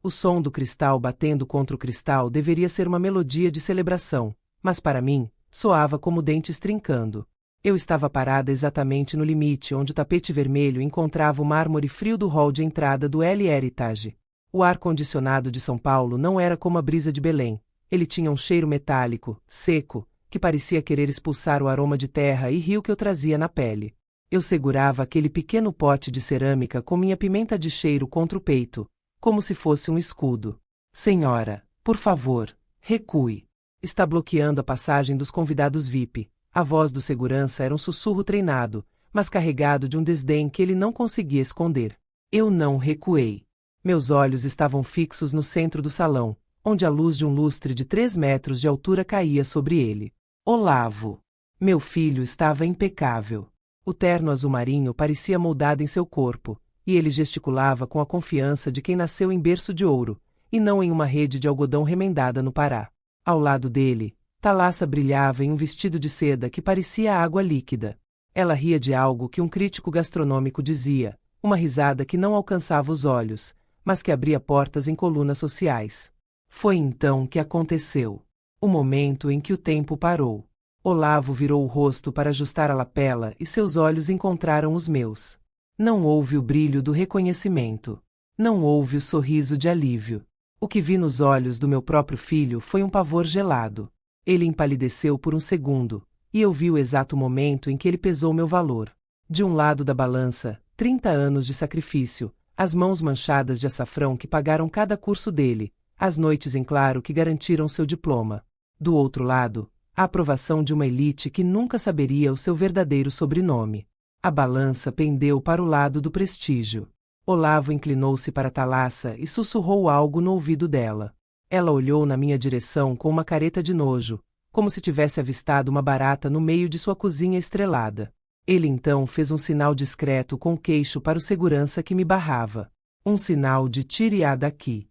O som do cristal batendo contra o cristal deveria ser uma melodia de celebração, mas para mim, soava como dentes trincando. Eu estava parada exatamente no limite onde o tapete vermelho encontrava o mármore frio do hall de entrada do El Heritage. O ar-condicionado de São Paulo não era como a brisa de Belém. Ele tinha um cheiro metálico, seco, que parecia querer expulsar o aroma de terra e rio que eu trazia na pele. Eu segurava aquele pequeno pote de cerâmica com minha pimenta de cheiro contra o peito, como se fosse um escudo. Senhora, por favor, recue. Está bloqueando a passagem dos convidados VIP. A voz do segurança era um sussurro treinado, mas carregado de um desdém que ele não conseguia esconder. Eu não recuei. Meus olhos estavam fixos no centro do salão, onde a luz de um lustre de 3 metros de altura caía sobre ele. Olavo. Meu filho estava impecável. O terno azul marinho parecia moldado em seu corpo, e ele gesticulava com a confiança de quem nasceu em berço de ouro, e não em uma rede de algodão remendada no Pará. Ao lado dele, Thalassa brilhava em um vestido de seda que parecia água líquida. Ela ria de algo que um crítico gastronômico dizia, uma risada que não alcançava os olhos, mas que abria portas em colunas sociais. Foi então que aconteceu. O momento em que o tempo parou. Olavo virou o rosto para ajustar a lapela e seus olhos encontraram os meus. Não houve o brilho do reconhecimento. Não houve o sorriso de alívio. O que vi nos olhos do meu próprio filho foi um pavor gelado. Ele empalideceu por um segundo, e eu vi o exato momento em que ele pesou meu valor. De um lado da balança, 30 anos de sacrifício, as mãos manchadas de açafrão que pagaram cada curso dele, as noites em claro que garantiram seu diploma. Do outro lado, a aprovação de uma elite que nunca saberia o seu verdadeiro sobrenome. A balança pendeu para o lado do prestígio. Olavo inclinou-se para Thalassa e sussurrou algo no ouvido dela. Ela olhou na minha direção com uma careta de nojo, como se tivesse avistado uma barata no meio de sua cozinha estrelada. Ele então fez um sinal discreto com o queixo para o segurança que me barrava. Um sinal de tire-a daqui.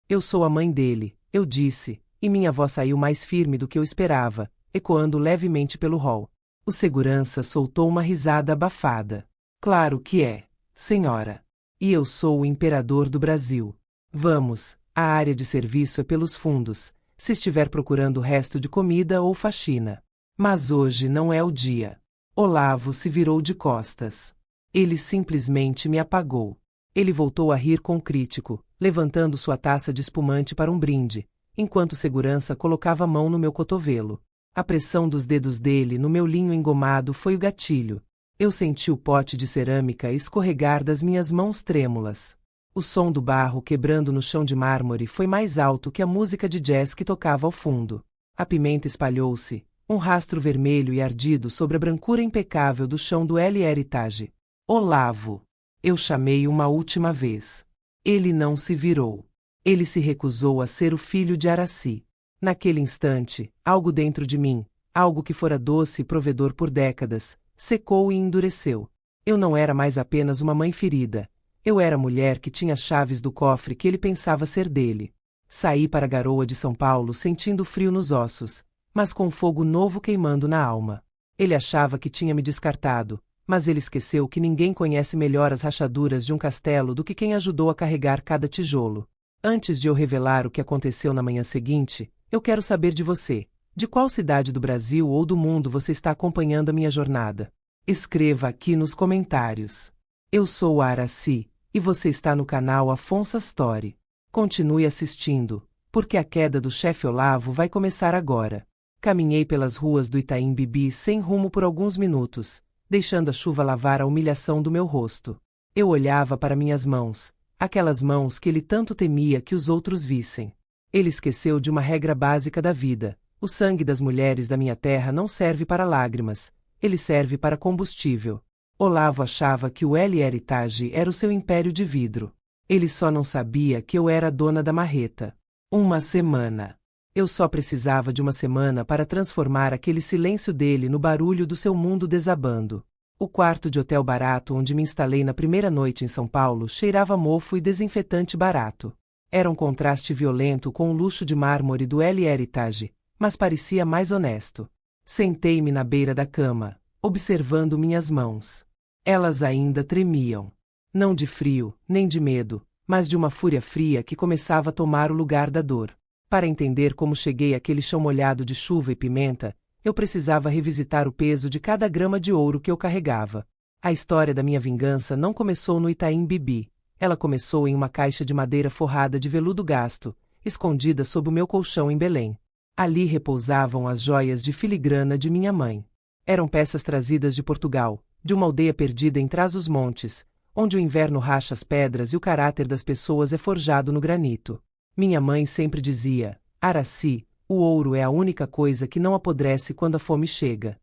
Eu sou a mãe dele, eu disse, e minha voz saiu mais firme do que eu esperava, ecoando levemente pelo hall. O segurança soltou uma risada abafada. Claro que é, senhora. E eu sou o imperador do Brasil. Vamos. A área de serviço é pelos fundos, se estiver procurando resto de comida ou faxina. Mas hoje não é o dia. Olavo se virou de costas. Ele simplesmente me apagou. Ele voltou a rir com o crítico, levantando sua taça de espumante para um brinde, enquanto o segurança colocava a mão no meu cotovelo. A pressão dos dedos dele no meu linho engomado foi o gatilho. Eu senti o pote de cerâmica escorregar das minhas mãos trêmulas. O som do barro quebrando no chão de mármore foi mais alto que a música de jazz que tocava ao fundo. A pimenta espalhou-se, um rastro vermelho e ardido sobre a brancura impecável do chão do El Heritage. Olavo! Eu chamei uma última vez. Ele não se virou. Ele se recusou a ser o filho de Araci. Naquele instante, algo dentro de mim, algo que fora doce e provedor por décadas, secou e endureceu. Eu não era mais apenas uma mãe ferida. Eu era a mulher que tinha as chaves do cofre que ele pensava ser dele. Saí para a garoa de São Paulo sentindo frio nos ossos, mas com um fogo novo queimando na alma. Ele achava que tinha me descartado, mas ele esqueceu que ninguém conhece melhor as rachaduras de um castelo do que quem ajudou a carregar cada tijolo. Antes de eu revelar o que aconteceu na manhã seguinte, eu quero saber de você. De qual cidade do Brasil ou do mundo você está acompanhando a minha jornada? Escreva aqui nos comentários. Eu sou a Araci, e você está no canal Afonso Story. Continue assistindo, porque a queda do chefe Olavo vai começar agora. Caminhei pelas ruas do Itaim Bibi sem rumo por alguns minutos, deixando a chuva lavar a humilhação do meu rosto. Eu olhava para minhas mãos, aquelas mãos que ele tanto temia que os outros vissem. Ele esqueceu de uma regra básica da vida. O sangue das mulheres da minha terra não serve para lágrimas, ele serve para combustível. Olavo achava que o El Heritage era o seu império de vidro. Ele só não sabia que eu era a dona da marreta. Uma semana. Eu só precisava de uma semana para transformar aquele silêncio dele no barulho do seu mundo desabando. O quarto de hotel barato onde me instalei na primeira noite em São Paulo cheirava a mofo e desinfetante barato. Era um contraste violento com o luxo de mármore do El Heritage, mas parecia mais honesto. Sentei-me na beira da cama, observando minhas mãos. Elas ainda tremiam. Não de frio, nem de medo, mas de uma fúria fria que começava a tomar o lugar da dor. Para entender como cheguei àquele chão molhado de chuva e pimenta, eu precisava revisitar o peso de cada grama de ouro que eu carregava. A história da minha vingança não começou no Itaim Bibi. Ela começou em uma caixa de madeira forrada de veludo gasto, escondida sob o meu colchão em Belém. Ali repousavam as joias de filigrana de minha mãe. Eram peças trazidas de Portugal, de uma aldeia perdida em Trás-os-Montes, onde o inverno racha as pedras e o caráter das pessoas é forjado no granito. Minha mãe sempre dizia: Araci, o ouro é a única coisa que não apodrece quando a fome chega.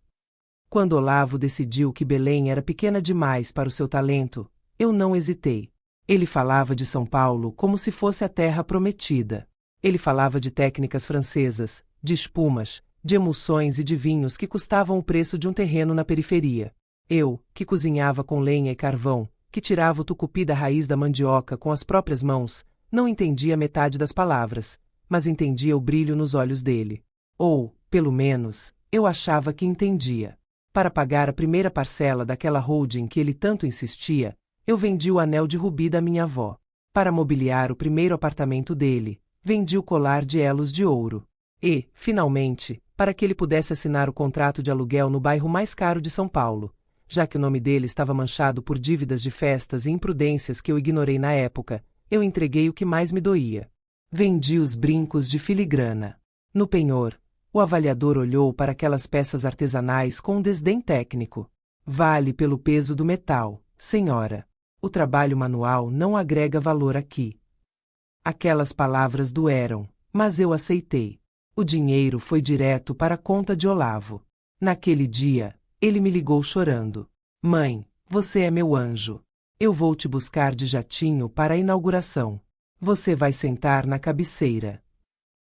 Quando Olavo decidiu que Belém era pequena demais para o seu talento, eu não hesitei. Ele falava de São Paulo como se fosse a terra prometida. Ele falava de técnicas francesas, de espumas, de emulsões e de vinhos que custavam o preço de um terreno na periferia. Eu, que cozinhava com lenha e carvão, que tirava o tucupi da raiz da mandioca com as próprias mãos, não entendia metade das palavras, mas entendia o brilho nos olhos dele. Ou, pelo menos, eu achava que entendia. Para pagar a primeira parcela daquela holding que ele tanto insistia, eu vendi o anel de rubi da minha avó. Para mobiliar o primeiro apartamento dele, vendi o colar de elos de ouro. E, finalmente, para que ele pudesse assinar o contrato de aluguel no bairro mais caro de São Paulo, já que o nome dele estava manchado por dívidas de festas e imprudências que eu ignorei na época, eu entreguei o que mais me doía. Vendi os brincos de filigrana. No penhor, o avaliador olhou para aquelas peças artesanais com um desdém técnico. Vale pelo peso do metal, senhora. O trabalho manual não agrega valor aqui. Aquelas palavras doeram, mas eu aceitei. O dinheiro foi direto para a conta de Olavo. Naquele dia, ele me ligou chorando. Mãe, você é meu anjo. Eu vou te buscar de jatinho para a inauguração. Você vai sentar na cabeceira.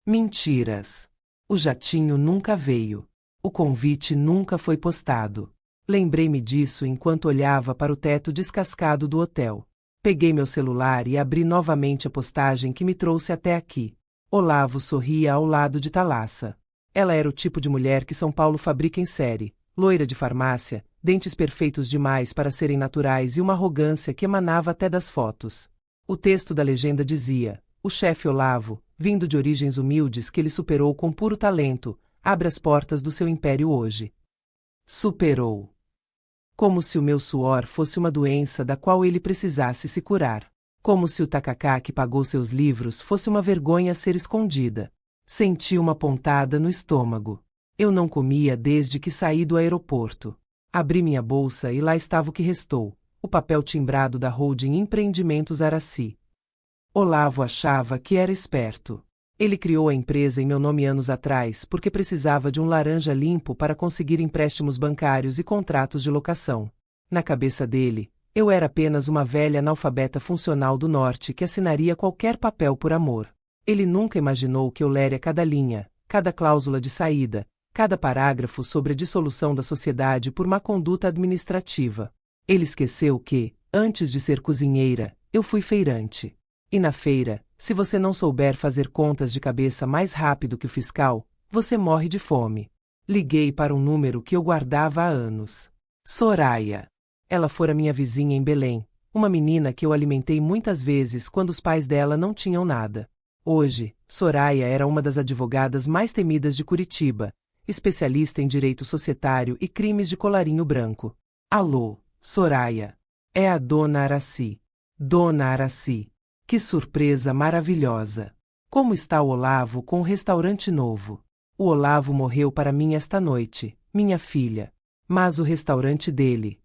Mentiras. O jatinho nunca veio. O convite nunca foi postado. Lembrei-me disso enquanto olhava para o teto descascado do hotel. Peguei meu celular e abri novamente a postagem que me trouxe até aqui. Olavo sorria ao lado de Thalassa. Ela era o tipo de mulher que São Paulo fabrica em série, loira de farmácia, dentes perfeitos demais para serem naturais e uma arrogância que emanava até das fotos. O texto da legenda dizia: o chefe Olavo, vindo de origens humildes que ele superou com puro talento, abre as portas do seu império hoje. Superou. Como se o meu suor fosse uma doença da qual ele precisasse se curar. Como se o tacacá que pagou seus livros fosse uma vergonha a ser escondida. Senti uma pontada no estômago. Eu não comia desde que saí do aeroporto. Abri minha bolsa e lá estava o que restou, o papel timbrado da holding Empreendimentos Araci. Olavo achava que era esperto. Ele criou a empresa em meu nome anos atrás porque precisava de um laranja limpo para conseguir empréstimos bancários e contratos de locação. Na cabeça dele, eu era apenas uma velha analfabeta funcional do norte que assinaria qualquer papel por amor. Ele nunca imaginou que eu leria cada linha, cada cláusula de saída, cada parágrafo sobre a dissolução da sociedade por má conduta administrativa. Ele esqueceu que, antes de ser cozinheira, eu fui feirante. E na feira, se você não souber fazer contas de cabeça mais rápido que o fiscal, você morre de fome. Liguei para um número que eu guardava há anos. Soraya. Ela fora minha vizinha em Belém, uma menina que eu alimentei muitas vezes quando os pais dela não tinham nada. Hoje, Soraya era uma das advogadas mais temidas de Curitiba, especialista em direito societário e crimes de colarinho branco. Alô, Soraya. É a Dona Araci. Dona Araci. Que surpresa maravilhosa! Como está o Olavo com o restaurante novo? O Olavo morreu para mim esta noite, minha filha. Mas o restaurante dele,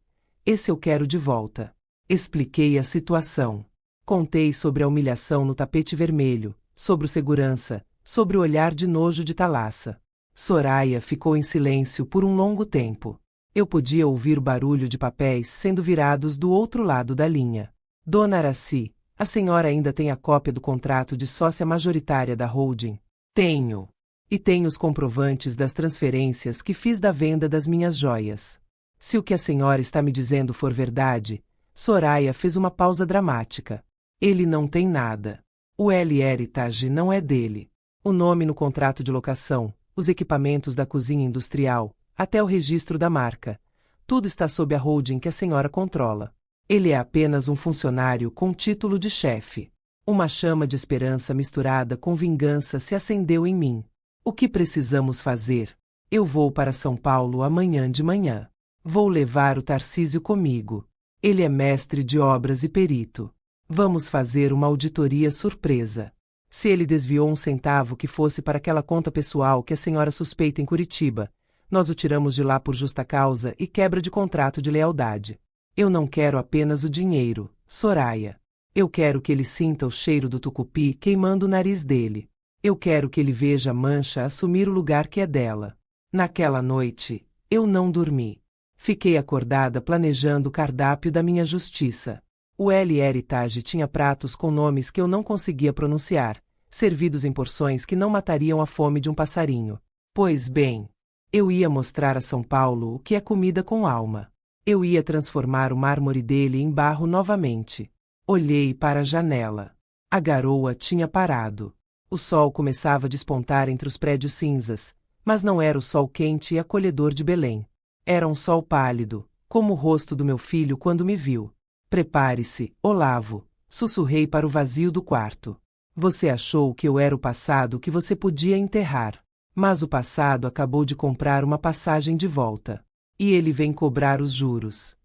esse eu quero de volta. Expliquei a situação. Contei sobre a humilhação no tapete vermelho, sobre o segurança, sobre o olhar de nojo de Thalassa. Soraya ficou em silêncio por um longo tempo. Eu podia ouvir o barulho de papéis sendo virados do outro lado da linha. Dona Araci, a senhora ainda tem a cópia do contrato de sócia majoritária da holding? Tenho. E tenho os comprovantes das transferências que fiz da venda das minhas joias. Se o que a senhora está me dizendo for verdade, Soraya fez uma pausa dramática. Ele não tem nada. O Heritage não é dele. O nome no contrato de locação, os equipamentos da cozinha industrial, até o registro da marca. Tudo está sob a holding que a senhora controla. Ele é apenas um funcionário com título de chefe. Uma chama de esperança misturada com vingança se acendeu em mim. O que precisamos fazer? Eu vou para São Paulo amanhã de manhã. Vou levar o Tarcísio comigo. Ele é mestre de obras e perito. Vamos fazer uma auditoria surpresa. Se ele desviou um centavo que fosse para aquela conta pessoal que a senhora suspeita em Curitiba, nós o tiramos de lá por justa causa e quebra de contrato de lealdade. Eu não quero apenas o dinheiro, Soraya. Eu quero que ele sinta o cheiro do tucupi queimando o nariz dele. Eu quero que ele veja a mancha assumir o lugar que é dela. Naquela noite, eu não dormi. Fiquei acordada planejando o cardápio da minha justiça. O L. Heritage tinha pratos com nomes que eu não conseguia pronunciar, servidos em porções que não matariam a fome de um passarinho. Pois bem, eu ia mostrar a São Paulo o que é comida com alma. Eu ia transformar o mármore dele em barro novamente. Olhei para a janela. A garoa tinha parado. O sol começava a despontar entre os prédios cinzas, mas não era o sol quente e acolhedor de Belém. Era um sol pálido, como o rosto do meu filho quando me viu. Prepare-se, Olavo, sussurrei para o vazio do quarto. Você achou que eu era o passado que você podia enterrar. Mas o passado acabou de comprar uma passagem de volta. E ele vem cobrar os juros.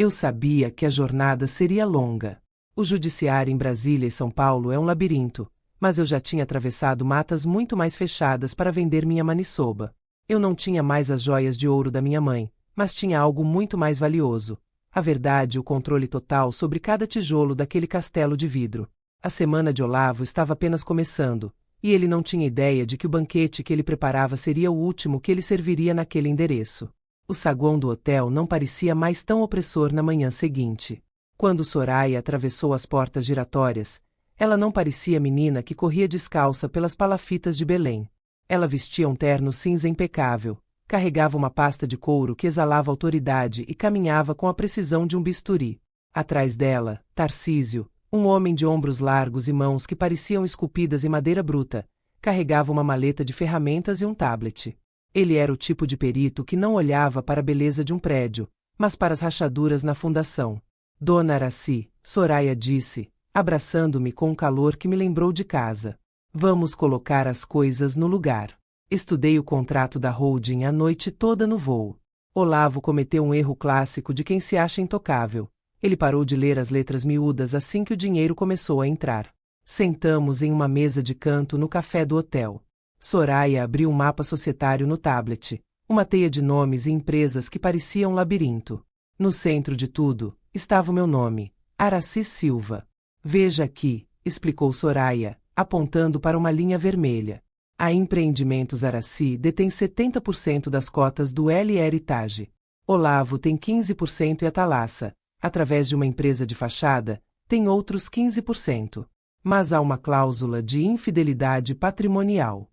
Eu sabia que a jornada seria longa. O judiciário em Brasília e São Paulo é um labirinto, mas eu já tinha atravessado matas muito mais fechadas para vender minha maniçoba. Eu não tinha mais as joias de ouro da minha mãe, mas tinha algo muito mais valioso. A verdade e o controle total sobre cada tijolo daquele castelo de vidro. A semana de Olavo estava apenas começando, e ele não tinha ideia de que o banquete que ele preparava seria o último que ele serviria naquele endereço. O saguão do hotel não parecia mais tão opressor na manhã seguinte. Quando Soraya atravessou as portas giratórias, ela não parecia a menina que corria descalça pelas palafitas de Belém. Ela vestia um terno cinza impecável, carregava uma pasta de couro que exalava autoridade e caminhava com a precisão de um bisturi. Atrás dela, Tarcísio, um homem de ombros largos e mãos que pareciam esculpidas em madeira bruta, carregava uma maleta de ferramentas e um tablet. Ele era o tipo de perito que não olhava para a beleza de um prédio, mas para as rachaduras na fundação. Dona Araci, Soraya disse, abraçando-me com um calor que me lembrou de casa. Vamos colocar as coisas no lugar. Estudei o contrato da holding a noite toda no voo. Olavo cometeu um erro clássico de quem se acha intocável. Ele parou de ler as letras miúdas assim que o dinheiro começou a entrar. Sentamos em uma mesa de canto no café do hotel. Soraya abriu um mapa societário no tablet, uma teia de nomes e empresas que pareciam um labirinto. No centro de tudo, estava o meu nome, Araci Silva. Veja aqui, explicou Soraya, apontando para uma linha vermelha. A Empreendimentos Araci detém 70% das cotas do L. Heritage. Olavo tem 15% e a Thalassa, através de uma empresa de fachada, tem outros 15%. Mas há uma cláusula de infidelidade patrimonial.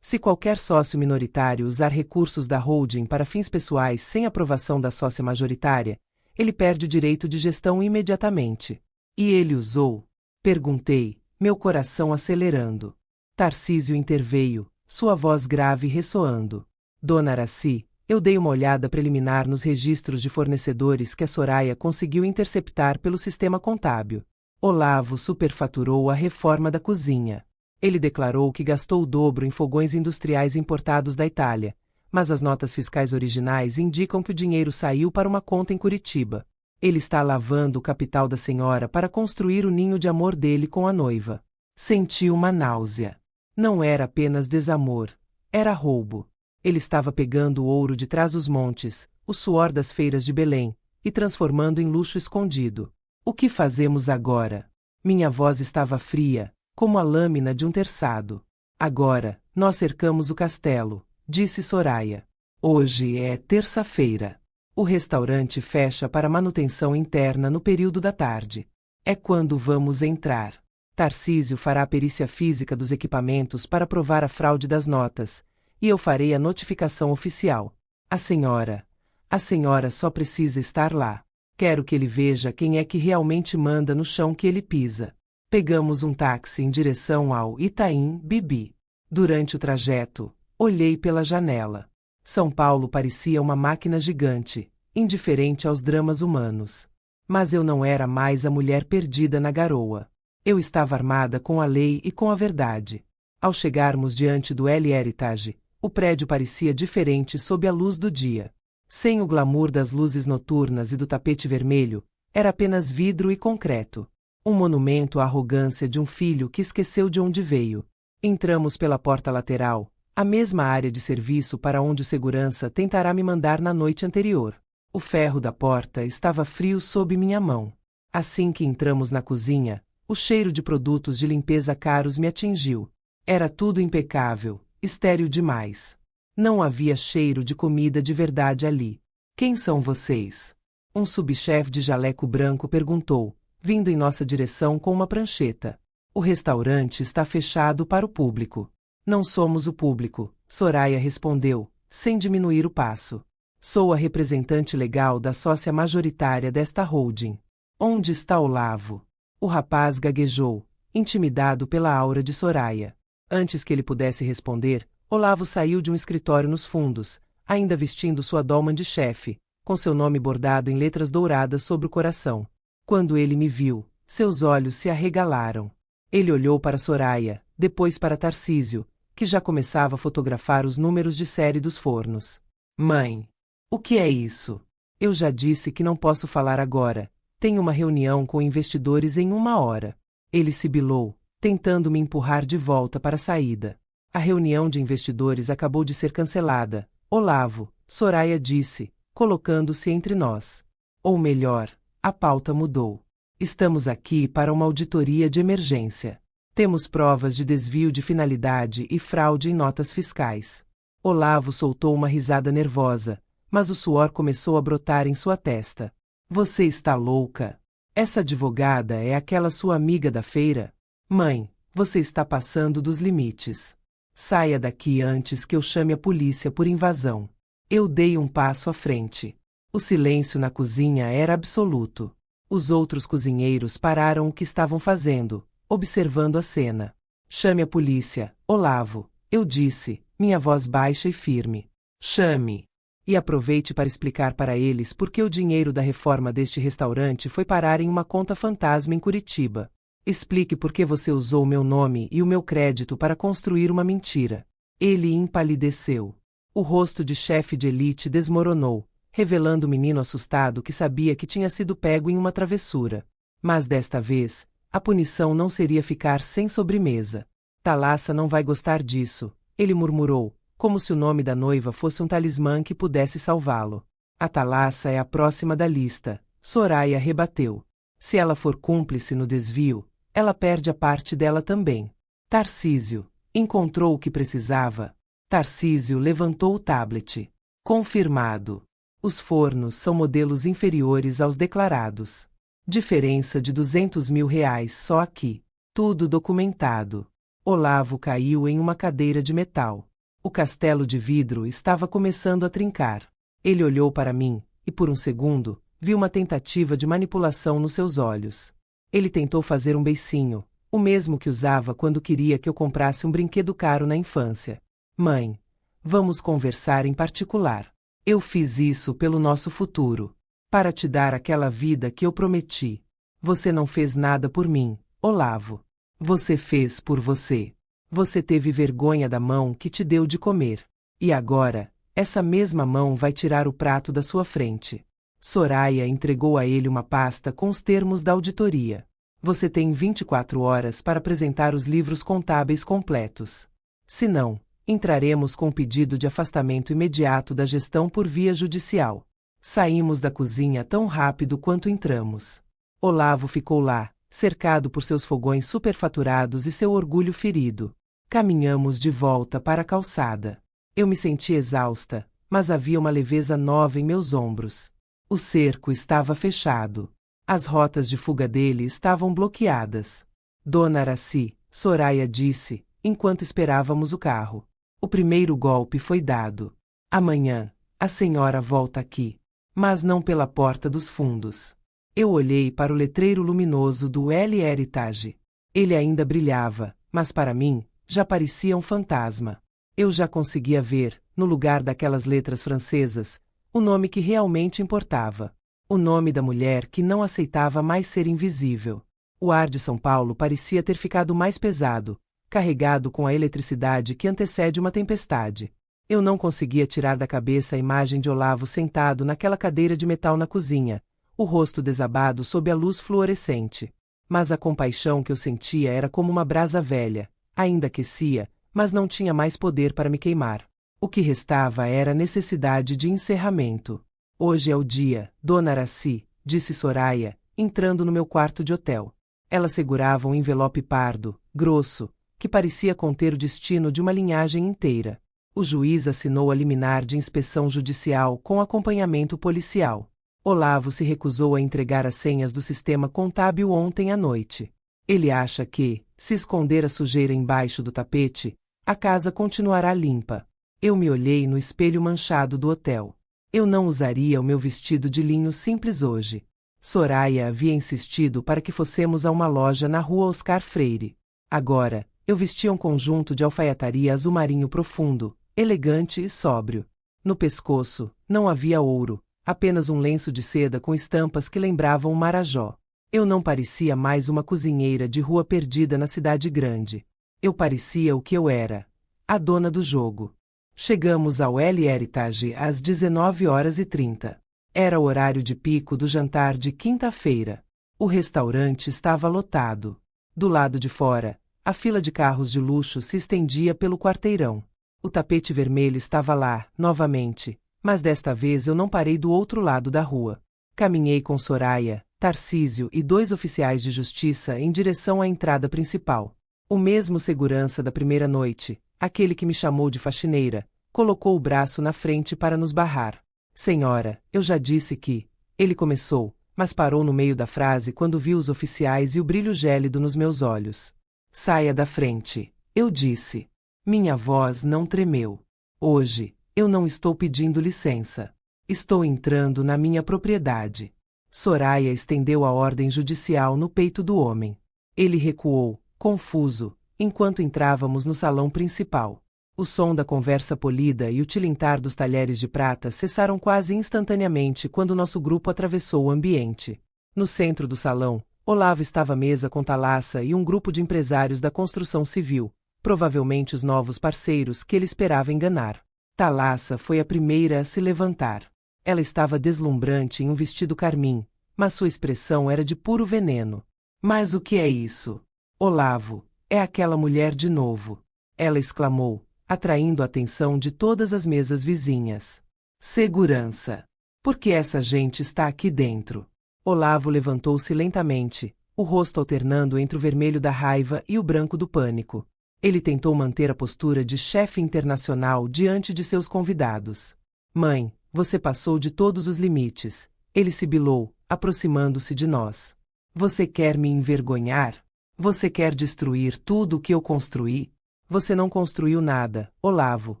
Se qualquer sócio minoritário usar recursos da holding para fins pessoais sem aprovação da sócia majoritária, ele perde o direito de gestão imediatamente. E ele usou? Perguntei, meu coração acelerando. Tarcísio interveio, sua voz grave ressoando. Dona Araci, eu dei uma olhada preliminar nos registros de fornecedores que a Soraya conseguiu interceptar pelo sistema contábil. Olavo superfaturou a reforma da cozinha. Ele declarou que gastou o dobro em fogões industriais importados da Itália, mas as notas fiscais originais indicam que o dinheiro saiu para uma conta em Curitiba. Ele está lavando o capital da senhora para construir o ninho de amor dele com a noiva. Senti uma náusea. Não era apenas desamor, era roubo. Ele estava pegando o ouro de trás dos montes, o suor das feiras de Belém, e transformando em luxo escondido. O que fazemos agora? Minha voz estava fria, como a lâmina de um terçado. Agora, nós cercamos o castelo, disse Soraya. Hoje é terça-feira. O restaurante fecha para manutenção interna no período da tarde. É quando vamos entrar. Tarcísio fará a perícia física dos equipamentos para provar a fraude das notas, e eu farei a notificação oficial. A senhora só precisa estar lá. Quero que ele veja quem é que realmente manda no chão que ele pisa. Pegamos um táxi em direção ao Itaim Bibi. Durante o trajeto, olhei pela janela. São Paulo parecia uma máquina gigante, indiferente aos dramas humanos. Mas eu não era mais a mulher perdida na garoa. Eu estava armada com a lei e com a verdade. Ao chegarmos diante do L Heritage, o prédio parecia diferente sob a luz do dia. Sem o glamour das luzes noturnas e do tapete vermelho, era apenas vidro e concreto. Um monumento à arrogância de um filho que esqueceu de onde veio. Entramos pela porta lateral, a mesma área de serviço para onde o segurança tentará me mandar na noite anterior. O ferro da porta estava frio sob minha mão. Assim que entramos na cozinha, o cheiro de produtos de limpeza caros me atingiu. Era tudo impecável, estéril demais. Não havia cheiro de comida de verdade ali. Quem são vocês? Um subchefe de jaleco branco perguntou, vindo em nossa direção com uma prancheta. O restaurante está fechado para o público. Não somos o público, Soraya respondeu, sem diminuir o passo. Sou a representante legal da sócia majoritária desta holding. Onde está Olavo? O rapaz gaguejou, intimidado pela aura de Soraya. Antes que ele pudesse responder, Olavo saiu de um escritório nos fundos, ainda vestindo sua dolman de chefe, com seu nome bordado em letras douradas sobre o coração. Quando ele me viu, seus olhos se arregalaram. Ele olhou para Soraya, depois para Tarcísio, que já começava a fotografar os números de série dos fornos. Mãe, o que é isso? Eu já disse que não posso falar agora. Tenho uma reunião com investidores em 1 hora. Ele sibilou, tentando me empurrar de volta para a saída. A reunião de investidores acabou de ser cancelada. Olavo, Soraya disse, colocando-se entre nós. Ou melhor, a pauta mudou. Estamos aqui para uma auditoria de emergência. Temos provas de desvio de finalidade e fraude em notas fiscais. Olavo soltou uma risada nervosa, mas o suor começou a brotar em sua testa. Você está louca? Essa advogada é aquela sua amiga da feira? Mãe, você está passando dos limites. Saia daqui antes que eu chame a polícia por invasão. Eu dei um passo à frente. O silêncio na cozinha era absoluto. Os outros cozinheiros pararam o que estavam fazendo, observando a cena. Chame a polícia, Olavo, eu disse, minha voz baixa e firme. Chame. E aproveite para explicar para eles por que o dinheiro da reforma deste restaurante foi parar em uma conta fantasma em Curitiba. Explique por que você usou meu nome e o meu crédito para construir uma mentira. Ele empalideceu. O rosto de chefe de elite desmoronou, revelando o menino assustado que sabia que tinha sido pego em uma travessura. Mas desta vez, a punição não seria ficar sem sobremesa. Thalassa não vai gostar disso, ele murmurou, como se o nome da noiva fosse um talismã que pudesse salvá-lo. A Thalassa é a próxima da lista, Soraya rebateu. Se ela for cúmplice no desvio, ela perde a parte dela também. Tarcísio, encontrou o que precisava. Tarcísio levantou o tablet. Confirmado. Os fornos são modelos inferiores aos declarados. Diferença de R$200 mil só aqui. Tudo documentado. Olavo caiu em uma cadeira de metal. O castelo de vidro estava começando a trincar. Ele olhou para mim, e por um segundo, vi uma tentativa de manipulação nos seus olhos. Ele tentou fazer um beicinho, o mesmo que usava quando queria que eu comprasse um brinquedo caro na infância. Mãe, vamos conversar em particular. Eu fiz isso pelo nosso futuro. Para te dar aquela vida que eu prometi. Você não fez nada por mim, Olavo. Você fez por você. Você teve vergonha da mão que te deu de comer. E agora, essa mesma mão vai tirar o prato da sua frente. Soraya entregou a ele uma pasta com os termos da auditoria. Você tem 24 horas para apresentar os livros contábeis completos. Se não, entraremos com pedido de afastamento imediato da gestão por via judicial. Saímos da cozinha tão rápido quanto entramos. Olavo ficou lá, cercado por seus fogões superfaturados e seu orgulho ferido. Caminhamos de volta para a calçada. Eu me senti exausta, mas havia uma leveza nova em meus ombros. O cerco estava fechado. As rotas de fuga dele estavam bloqueadas. Dona Araci, Soraya disse, enquanto esperávamos o carro. O primeiro golpe foi dado. Amanhã, a senhora volta aqui. Mas não pela porta dos fundos. Eu olhei para o letreiro luminoso do L Heritage. Ele ainda brilhava, mas para mim, já parecia um fantasma. Eu já conseguia ver, no lugar daquelas letras francesas, o nome que realmente importava. O nome da mulher que não aceitava mais ser invisível. O ar de São Paulo parecia ter ficado mais pesado, carregado com a eletricidade que antecede uma tempestade. Eu não conseguia tirar da cabeça a imagem de Olavo sentado naquela cadeira de metal na cozinha, o rosto desabado sob a luz fluorescente. Mas a compaixão que eu sentia era como uma brasa velha, ainda aquecia, mas não tinha mais poder para me queimar. O que restava era a necessidade de encerramento. Hoje é o dia, Dona Araci, disse Soraya, entrando no meu quarto de hotel. Ela segurava um envelope pardo, grosso, que parecia conter o destino de uma linhagem inteira. O juiz assinou a liminar de inspeção judicial com acompanhamento policial. Olavo se recusou a entregar as senhas do sistema contábil ontem à noite. Ele acha que, se esconder a sujeira embaixo do tapete, a casa continuará limpa. Eu me olhei no espelho manchado do hotel. Eu não usaria o meu vestido de linho simples hoje. Soraya havia insistido para que fossemos a uma loja na rua Oscar Freire. Agora, eu vestia um conjunto de alfaiataria azul marinho profundo, elegante e sóbrio. No pescoço, não havia ouro, apenas um lenço de seda com estampas que lembravam um marajó. Eu não parecia mais uma cozinheira de rua perdida na cidade grande. Eu parecia o que eu era, a dona do jogo. Chegamos ao El Heritage às 19h30. Era o horário de pico do jantar de quinta-feira. O restaurante estava lotado. Do lado de fora, a fila de carros de luxo se estendia pelo quarteirão. O tapete vermelho estava lá, novamente, mas desta vez eu não parei do outro lado da rua. Caminhei com Soraya, Tarcísio e 2 oficiais de justiça em direção à entrada principal. O mesmo segurança da primeira noite, aquele que me chamou de faxineira, colocou o braço na frente para nos barrar. Senhora, eu já disse que... Ele começou, mas parou no meio da frase quando viu os oficiais e o brilho gélido nos meus olhos. Saia da frente, eu disse. Minha voz não tremeu. Hoje, eu não estou pedindo licença. Estou entrando na minha propriedade. Soraya estendeu a ordem judicial no peito do homem. Ele recuou, confuso, enquanto entrávamos no salão principal. O som da conversa polida e o tilintar dos talheres de prata cessaram quase instantaneamente quando nosso grupo atravessou o ambiente. No centro do salão, Olavo estava à mesa com Thalassa e um grupo de empresários da construção civil, provavelmente os novos parceiros que ele esperava enganar. Thalassa foi a primeira a se levantar. Ela estava deslumbrante em um vestido carmim, mas sua expressão era de puro veneno. Mas o que é isso? Olavo, é aquela mulher de novo. Ela exclamou, atraindo a atenção de todas as mesas vizinhas. Segurança. Por que essa gente está aqui dentro? Olavo levantou-se lentamente, o rosto alternando entre o vermelho da raiva e o branco do pânico. Ele tentou manter a postura de chefe internacional diante de seus convidados. Mãe, você passou de todos os limites. Ele sibilou, aproximando-se de nós. Você quer me envergonhar? Você quer destruir tudo o que eu construí? Você não construiu nada, Olavo,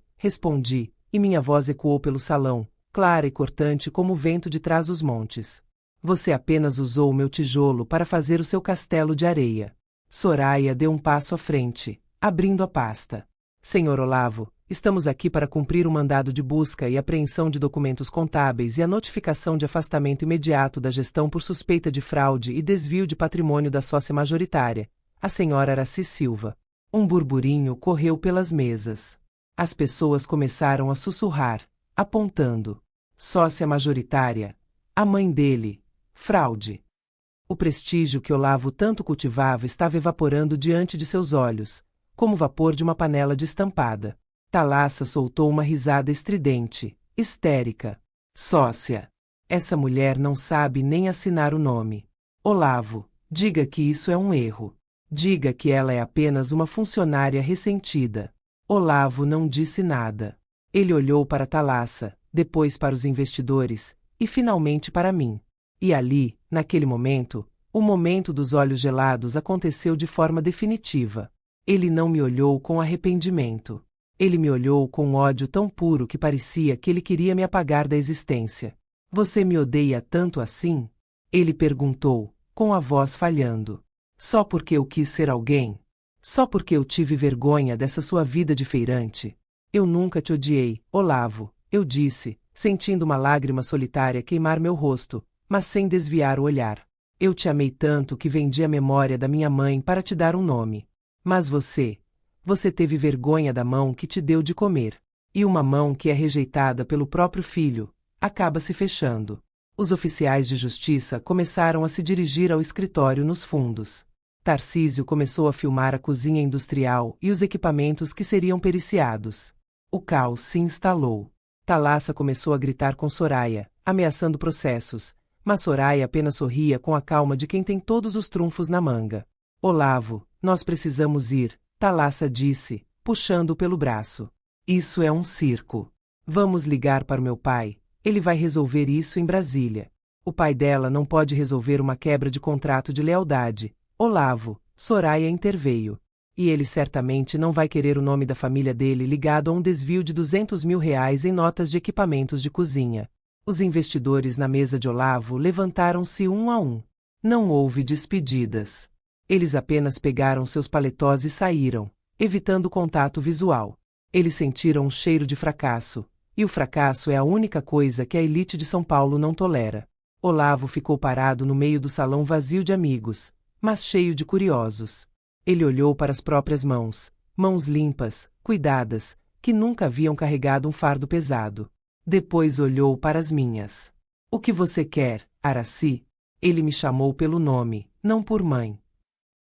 respondi, e minha voz ecoou pelo salão, clara e cortante como o vento de trás os montes. Você apenas usou o meu tijolo para fazer o seu castelo de areia. Soraya deu um passo à frente, abrindo a pasta. Senhor Olavo, estamos aqui para cumprir o mandado de busca e apreensão de documentos contábeis e a notificação de afastamento imediato da gestão por suspeita de fraude e desvio de patrimônio da sócia majoritária, a senhora Araci Silva. Um burburinho correu pelas mesas. As pessoas começaram a sussurrar, apontando. Sócia majoritária. A mãe dele. Fraude. O prestígio que Olavo tanto cultivava estava evaporando diante de seus olhos, como o vapor de uma panela destampada. Thalassa soltou uma risada estridente, histérica. Sócia. Essa mulher não sabe nem assinar o nome. Olavo, diga que isso é um erro. Diga que ela é apenas uma funcionária ressentida. Olavo não disse nada. Ele olhou para Thalassa, depois para os investidores, e finalmente para mim. E ali, naquele momento, o momento dos olhos gelados aconteceu de forma definitiva. Ele não me olhou com arrependimento. Ele me olhou com um ódio tão puro que parecia que ele queria me apagar da existência. Você me odeia tanto assim? Ele perguntou, com a voz falhando. Só porque eu quis ser alguém? Só porque eu tive vergonha dessa sua vida de feirante? Eu nunca te odiei, Olavo, eu disse, sentindo uma lágrima solitária queimar meu rosto, mas sem desviar o olhar. Eu te amei tanto que vendi a memória da minha mãe para te dar um nome. Mas você teve vergonha da mão que te deu de comer. E uma mão que é rejeitada pelo próprio filho, acaba se fechando. Os oficiais de justiça começaram a se dirigir ao escritório nos fundos. Tarcísio começou a filmar a cozinha industrial e os equipamentos que seriam periciados. O caos se instalou. Thalassa começou a gritar com Soraya, ameaçando processos, mas Soraya apenas sorria com a calma de quem tem todos os trunfos na manga. Olavo, nós precisamos ir, Thalassa disse, puxando-o pelo braço. Isso é um circo. Vamos ligar para o meu pai, ele vai resolver isso em Brasília. O pai dela não pode resolver uma quebra de contrato de lealdade. Olavo, Soraya interveio. E ele certamente não vai querer o nome da família dele ligado a um desvio de R$200 mil em notas de equipamentos de cozinha. Os investidores na mesa de Olavo levantaram-se um a um. Não houve despedidas. Eles apenas pegaram seus paletós e saíram, evitando contato visual. Eles sentiram um cheiro de fracasso, e o fracasso é a única coisa que a elite de São Paulo não tolera. Olavo ficou parado no meio do salão vazio de amigos, mas cheio de curiosos. Ele olhou para as próprias mãos limpas, cuidadas, que nunca haviam carregado um fardo pesado. Depois olhou para as minhas. O que você quer, Aracy? Ele me chamou pelo nome, não por mãe.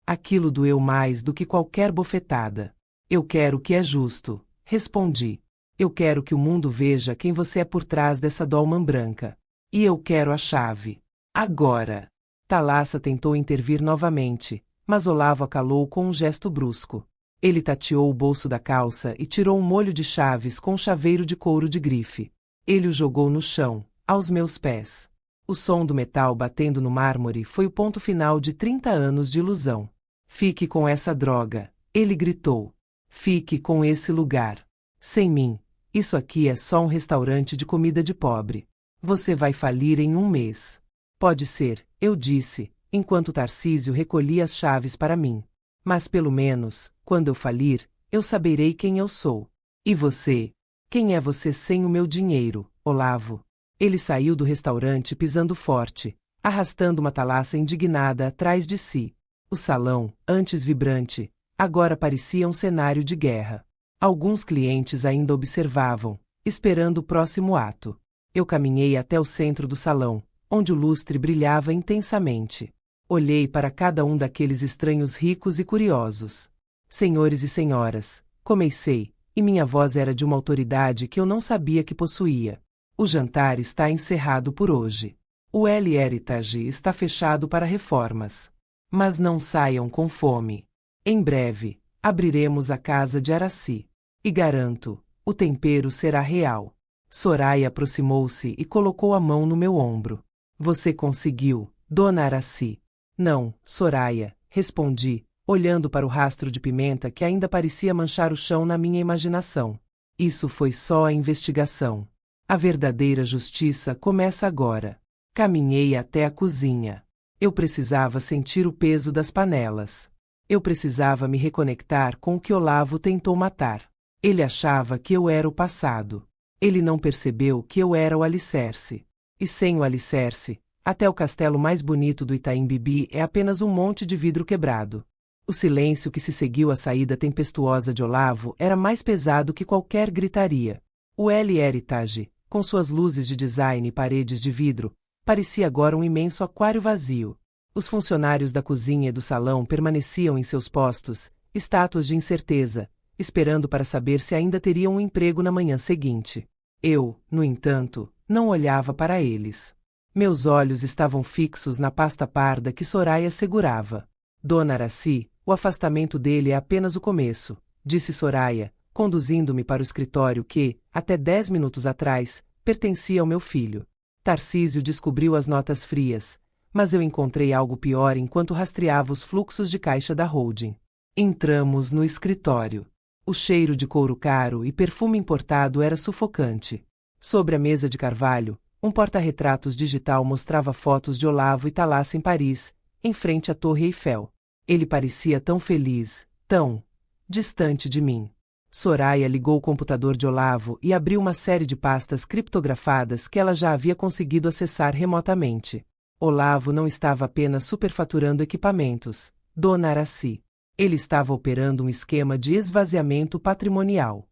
Aquilo doeu mais do que qualquer bofetada. Eu quero o que é justo, respondi. Eu quero que o mundo veja quem você é por trás dessa dolma branca. E eu quero a chave. Agora. Thalassa tentou intervir novamente, mas Olavo a calou com um gesto brusco. Ele tateou o bolso da calça e tirou um molho de chaves com um chaveiro de couro de grife. Ele o jogou no chão, aos meus pés. O som do metal batendo no mármore foi o ponto final de 30 anos de ilusão. Fique com essa droga, ele gritou. Fique com esse lugar. Sem mim, isso aqui é só um restaurante de comida de pobre. Você vai falir em um mês. Pode ser, eu disse, enquanto Tarcísio recolhia as chaves para mim. Mas pelo menos, quando eu falir, eu saberei quem eu sou. E você? Quem é você sem o meu dinheiro, Olavo? Ele saiu do restaurante pisando forte, arrastando uma Thalassa indignada atrás de si. O salão, antes vibrante, agora parecia um cenário de guerra. Alguns clientes ainda observavam, esperando o próximo ato. Eu caminhei até o centro do salão, onde o lustre brilhava intensamente. Olhei para cada um daqueles estranhos ricos e curiosos. Senhores e senhoras, comecei, e minha voz era de uma autoridade que eu não sabia que possuía. O jantar está encerrado por hoje. O L Heritage está fechado para reformas. Mas não saiam com fome. Em breve, abriremos a casa de Aracy. E garanto, o tempero será real. Soraya aproximou-se e colocou a mão no meu ombro. Você conseguiu, dona Aracy. Não, Soraya, respondi, olhando para o rastro de pimenta que ainda parecia manchar o chão na minha imaginação. Isso foi só a investigação. A verdadeira justiça começa agora. Caminhei até a cozinha. Eu precisava sentir o peso das panelas. Eu precisava me reconectar com o que Olavo tentou matar. Ele achava que eu era o passado. Ele não percebeu que eu era o alicerce. E sem o alicerce, até o castelo mais bonito do Itaim Bibi é apenas um monte de vidro quebrado. O silêncio que se seguiu à saída tempestuosa de Olavo era mais pesado que qualquer gritaria. O L Heritage, com suas luzes de design e paredes de vidro, parecia agora um imenso aquário vazio. Os funcionários da cozinha e do salão permaneciam em seus postos, estátuas de incerteza, esperando para saber se ainda teriam um emprego na manhã seguinte. Eu, no entanto, não olhava para eles. Meus olhos estavam fixos na pasta parda que Soraya segurava. Dona Aracy, o afastamento dele é apenas o começo, disse Soraya, conduzindo-me para o escritório que, até 10 minutos atrás, pertencia ao meu filho. Tarcísio descobriu as notas frias, mas eu encontrei algo pior enquanto rastreava os fluxos de caixa da holding. Entramos no escritório. O cheiro de couro caro e perfume importado era sufocante. Sobre a mesa de carvalho, um porta-retratos digital mostrava fotos de Olavo e Thalassa em Paris, em frente à Torre Eiffel. Ele parecia tão feliz, tão distante de mim. Soraya ligou o computador de Olavo e abriu uma série de pastas criptografadas que ela já havia conseguido acessar remotamente. Olavo não estava apenas superfaturando equipamentos, dona Araci. Ele estava operando um esquema de esvaziamento patrimonial.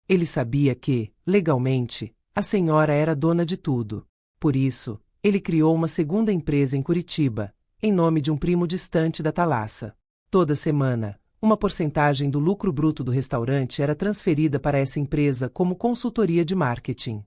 Ele sabia que, legalmente, a senhora era dona de tudo. Por isso, ele criou uma segunda empresa em Curitiba, em nome de um primo distante da Thalassa. Toda semana, uma porcentagem do lucro bruto do restaurante era transferida para essa empresa como consultoria de marketing.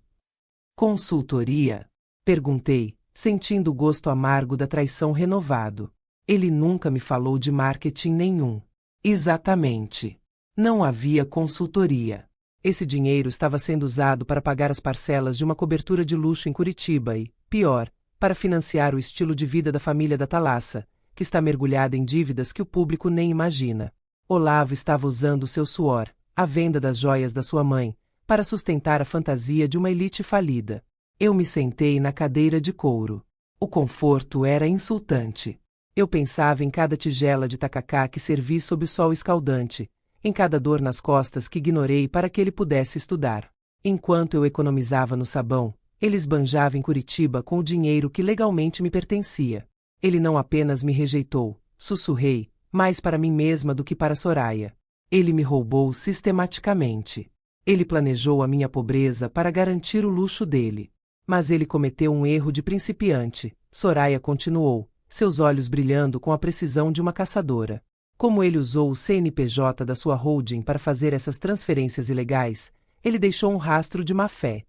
Consultoria? Perguntei, sentindo o gosto amargo da traição renovado. Ele nunca me falou de marketing nenhum. Exatamente. Não havia consultoria. Esse dinheiro estava sendo usado para pagar as parcelas de uma cobertura de luxo em Curitiba e, pior, para financiar o estilo de vida da família da Thalassa, que está mergulhada em dívidas que o público nem imagina. Olavo estava usando seu suor, a venda das joias da sua mãe, para sustentar a fantasia de uma elite falida. Eu me sentei na cadeira de couro. O conforto era insultante. Eu pensava em cada tigela de tacacá que servi sob o sol escaldante, em cada dor nas costas que ignorei para que ele pudesse estudar. Enquanto eu economizava no sabão, ele esbanjava em Curitiba com o dinheiro que legalmente me pertencia. Ele não apenas me rejeitou, sussurrei, mais para mim mesma do que para Soraya. Ele me roubou sistematicamente. Ele planejou a minha pobreza para garantir o luxo dele. Mas ele cometeu um erro de principiante, Soraya continuou, seus olhos brilhando com a precisão de uma caçadora. Como ele usou o CNPJ da sua holding para fazer essas transferências ilegais, ele deixou um rastro de má-fé.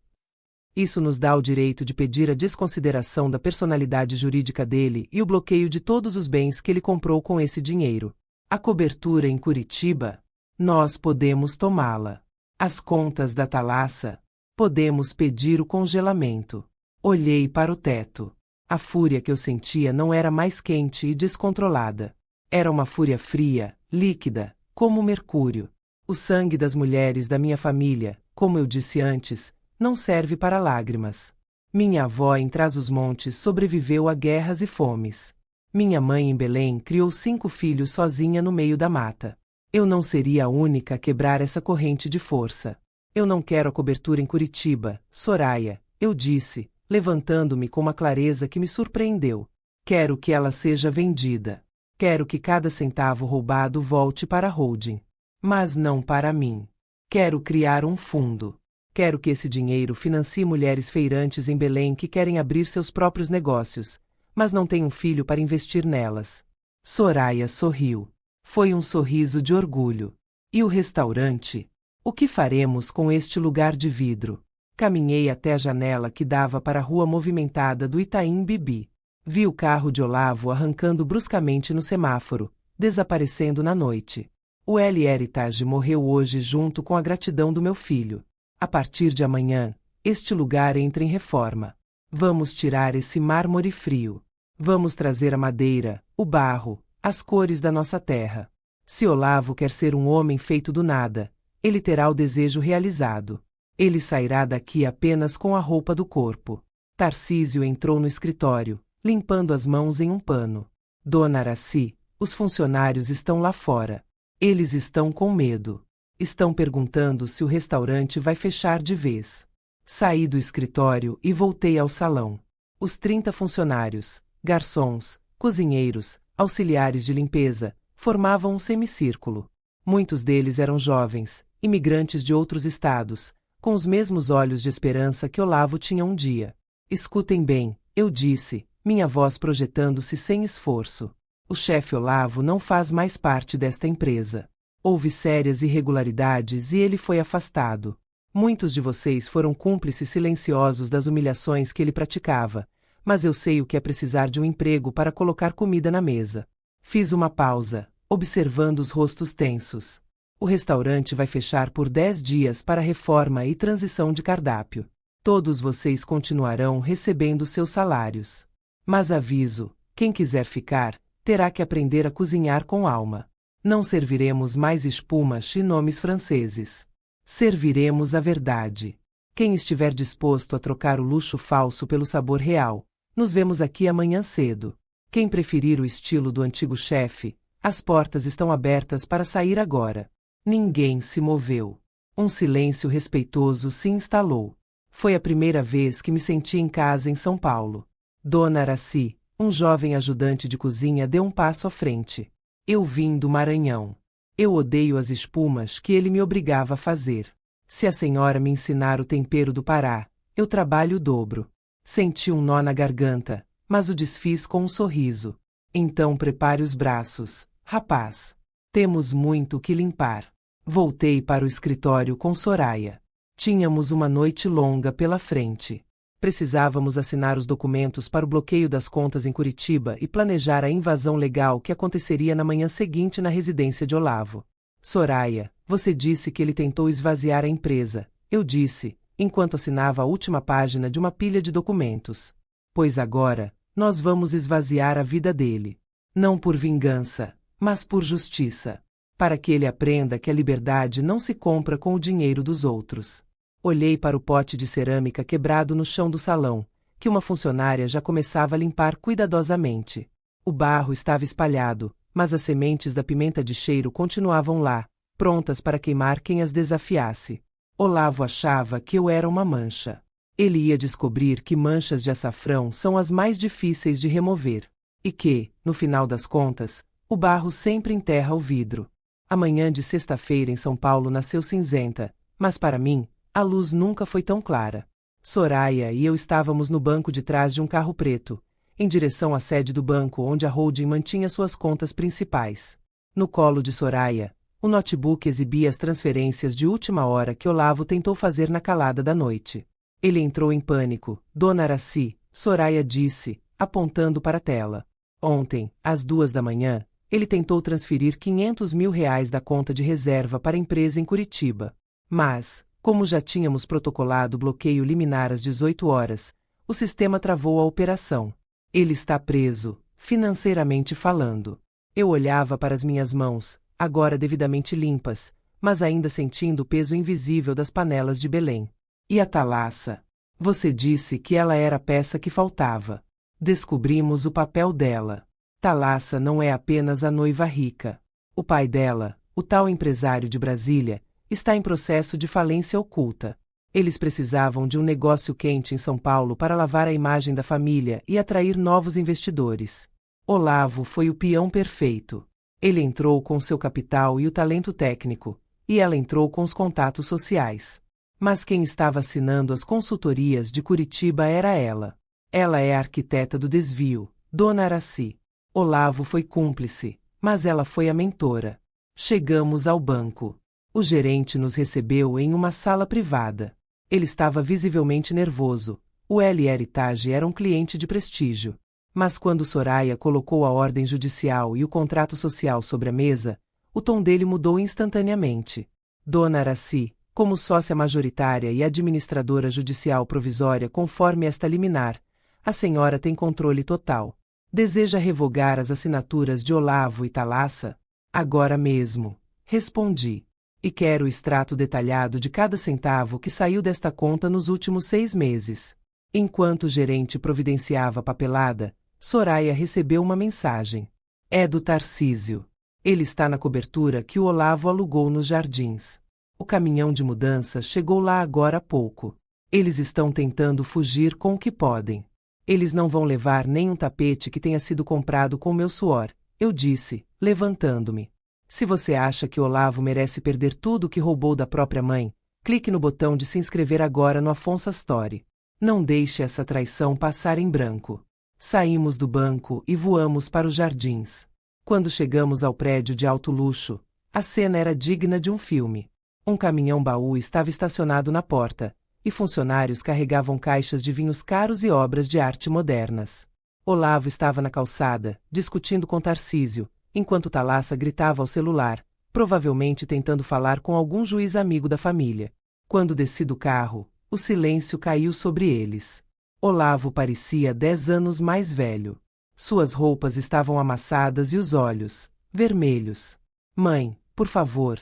Isso nos dá o direito de pedir a desconsideração da personalidade jurídica dele e o bloqueio de todos os bens que ele comprou com esse dinheiro. A cobertura em Curitiba? Nós podemos tomá-la. As contas da Thalassa? Podemos pedir o congelamento. Olhei para o teto. A fúria que eu sentia não era mais quente e descontrolada. Era uma fúria fria, líquida, como o mercúrio. O sangue das mulheres da minha família, como eu disse antes, não serve para lágrimas. Minha avó em Trás-os-Montes sobreviveu a guerras e fomes. Minha mãe em Belém criou 5 filhos sozinha no meio da mata. Eu não seria a única a quebrar essa corrente de força. Eu não quero a cobertura em Curitiba, Soraya, eu disse, levantando-me com uma clareza que me surpreendeu. Quero que ela seja vendida. Quero que cada centavo roubado volte para a holding. Mas não para mim. Quero criar um fundo. Quero que esse dinheiro financie mulheres feirantes em Belém que querem abrir seus próprios negócios, mas não têm um filho para investir nelas. Soraya sorriu. Foi um sorriso de orgulho. E o restaurante? O que faremos com este lugar de vidro? Caminhei até a janela que dava para a rua movimentada do Itaim Bibi. Vi o carro de Olavo arrancando bruscamente no semáforo, desaparecendo na noite. O El Heritage morreu hoje junto com a gratidão do meu filho. A partir de amanhã, este lugar entra em reforma. Vamos tirar esse mármore frio. Vamos trazer a madeira, o barro, as cores da nossa terra. Se Olavo quer ser um homem feito do nada, ele terá o desejo realizado. Ele sairá daqui apenas com a roupa do corpo. Tarcísio entrou no escritório, limpando as mãos em um pano. Dona Araci, os funcionários estão lá fora. Eles estão com medo. Estão perguntando se o restaurante vai fechar de vez. Saí do escritório e voltei ao salão. Os 30 funcionários, garçons, cozinheiros, auxiliares de limpeza, formavam um semicírculo. Muitos deles eram jovens, imigrantes de outros estados, com os mesmos olhos de esperança que Olavo tinha um dia. Escutem bem, eu disse, minha voz projetando-se sem esforço. O chefe Olavo não faz mais parte desta empresa. Houve sérias irregularidades e ele foi afastado. Muitos de vocês foram cúmplices silenciosos das humilhações que ele praticava, mas eu sei o que é precisar de um emprego para colocar comida na mesa. Fiz uma pausa, observando os rostos tensos. O restaurante vai fechar por 10 dias para reforma e transição de cardápio. Todos vocês continuarão recebendo seus salários. Mas aviso, quem quiser ficar, terá que aprender a cozinhar com alma. Não serviremos mais espumas e nomes franceses. Serviremos a verdade. Quem estiver disposto a trocar o luxo falso pelo sabor real, nos vemos aqui amanhã cedo. Quem preferir o estilo do antigo chefe, as portas estão abertas para sair agora. Ninguém se moveu. Um silêncio respeitoso se instalou. Foi a primeira vez que me senti em casa em São Paulo. Dona Araci, um jovem ajudante de cozinha, deu um passo à frente. Eu vim do Maranhão. Eu odeio as espumas que ele me obrigava a fazer. Se a senhora me ensinar o tempero do Pará, eu trabalho o dobro. Senti um nó na garganta, mas o desfiz com um sorriso. Então prepare os braços, rapaz. Temos muito que limpar. Voltei para o escritório com Soraya. Tínhamos uma noite longa pela frente. Precisávamos assinar os documentos para o bloqueio das contas em Curitiba e planejar a invasão legal que aconteceria na manhã seguinte na residência de Olavo. Soraya, você disse que ele tentou esvaziar a empresa, eu disse, enquanto assinava a última página de uma pilha de documentos. Pois agora, nós vamos esvaziar a vida dele. Não por vingança, mas por justiça. Para que ele aprenda que a liberdade não se compra com o dinheiro dos outros. Olhei para o pote de cerâmica quebrado no chão do salão, que uma funcionária já começava a limpar cuidadosamente. O barro estava espalhado, mas as sementes da pimenta de cheiro continuavam lá, prontas para queimar quem as desafiasse. Olavo achava que eu era uma mancha. Ele ia descobrir que manchas de açafrão são as mais difíceis de remover. E que, no final das contas, o barro sempre enterra o vidro. A manhã de sexta-feira em São Paulo nasceu cinzenta, mas para mim, a luz nunca foi tão clara. Soraya e eu estávamos no banco de trás de um carro preto, em direção à sede do banco onde a holding mantinha suas contas principais. No colo de Soraya, o notebook exibia as transferências de última hora que Olavo tentou fazer na calada da noite. Ele entrou em pânico. Dona Araci, Soraya disse, apontando para a tela. Ontem, às 2 da manhã, ele tentou transferir R$500 mil da conta de reserva para a empresa em Curitiba. Mas, como já tínhamos protocolado o bloqueio liminar às 18 horas, o sistema travou a operação. Ele está preso, financeiramente falando. Eu olhava para as minhas mãos, agora devidamente limpas, mas ainda sentindo o peso invisível das panelas de Belém. E a Thalassa? Você disse que ela era a peça que faltava. Descobrimos o papel dela. Thalassa não é apenas a noiva rica. O pai dela, o tal empresário de Brasília, está em processo de falência oculta. Eles precisavam de um negócio quente em São Paulo para lavar a imagem da família e atrair novos investidores. Olavo foi o peão perfeito. Ele entrou com seu capital e o talento técnico, e ela entrou com os contatos sociais. Mas quem estava assinando as consultorias de Curitiba era ela. Ela é a arquiteta do desvio, Dona Araci. Olavo foi cúmplice, mas ela foi a mentora. Chegamos ao banco. O gerente nos recebeu em uma sala privada. Ele estava visivelmente nervoso. O LR Tage era um cliente de prestígio. Mas quando Soraya colocou a ordem judicial e o contrato social sobre a mesa, o tom dele mudou instantaneamente. Dona Araci, como sócia majoritária e administradora judicial provisória conforme esta liminar, a senhora tem controle total. Deseja revogar as assinaturas de Olavo e Thalassa? Agora mesmo. Respondi. E quero o extrato detalhado de cada centavo que saiu desta conta nos últimos 6 meses. Enquanto o gerente providenciava a papelada, Soraya recebeu uma mensagem. É do Tarcísio. Ele está na cobertura que o Olavo alugou nos jardins. O caminhão de mudança chegou lá agora há pouco. Eles estão tentando fugir com o que podem. Eles não vão levar nem um tapete que tenha sido comprado com meu suor, eu disse, levantando-me. Se você acha que Olavo merece perder tudo o que roubou da própria mãe, clique no botão de se inscrever agora no Afonso Story. Não deixe essa traição passar em branco. Saímos do banco e voamos para os jardins. Quando chegamos ao prédio de alto luxo, a cena era digna de um filme. Um caminhão-baú estava estacionado na porta, e funcionários carregavam caixas de vinhos caros e obras de arte modernas. Olavo estava na calçada, discutindo com Tarcísio, enquanto Thalassa gritava ao celular, provavelmente tentando falar com algum juiz amigo da família. Quando desci do carro, o silêncio caiu sobre eles. Olavo parecia 10 anos mais velho. Suas roupas estavam amassadas e os olhos, vermelhos. Mãe, por favor.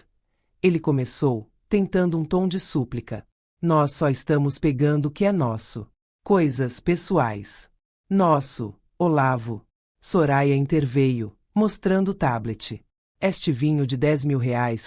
Ele começou, tentando um tom de súplica. Nós só estamos pegando o que é nosso. Coisas pessoais. Nosso, Olavo. Soraya interveio, mostrando o tablet. Este vinho de R$10 mil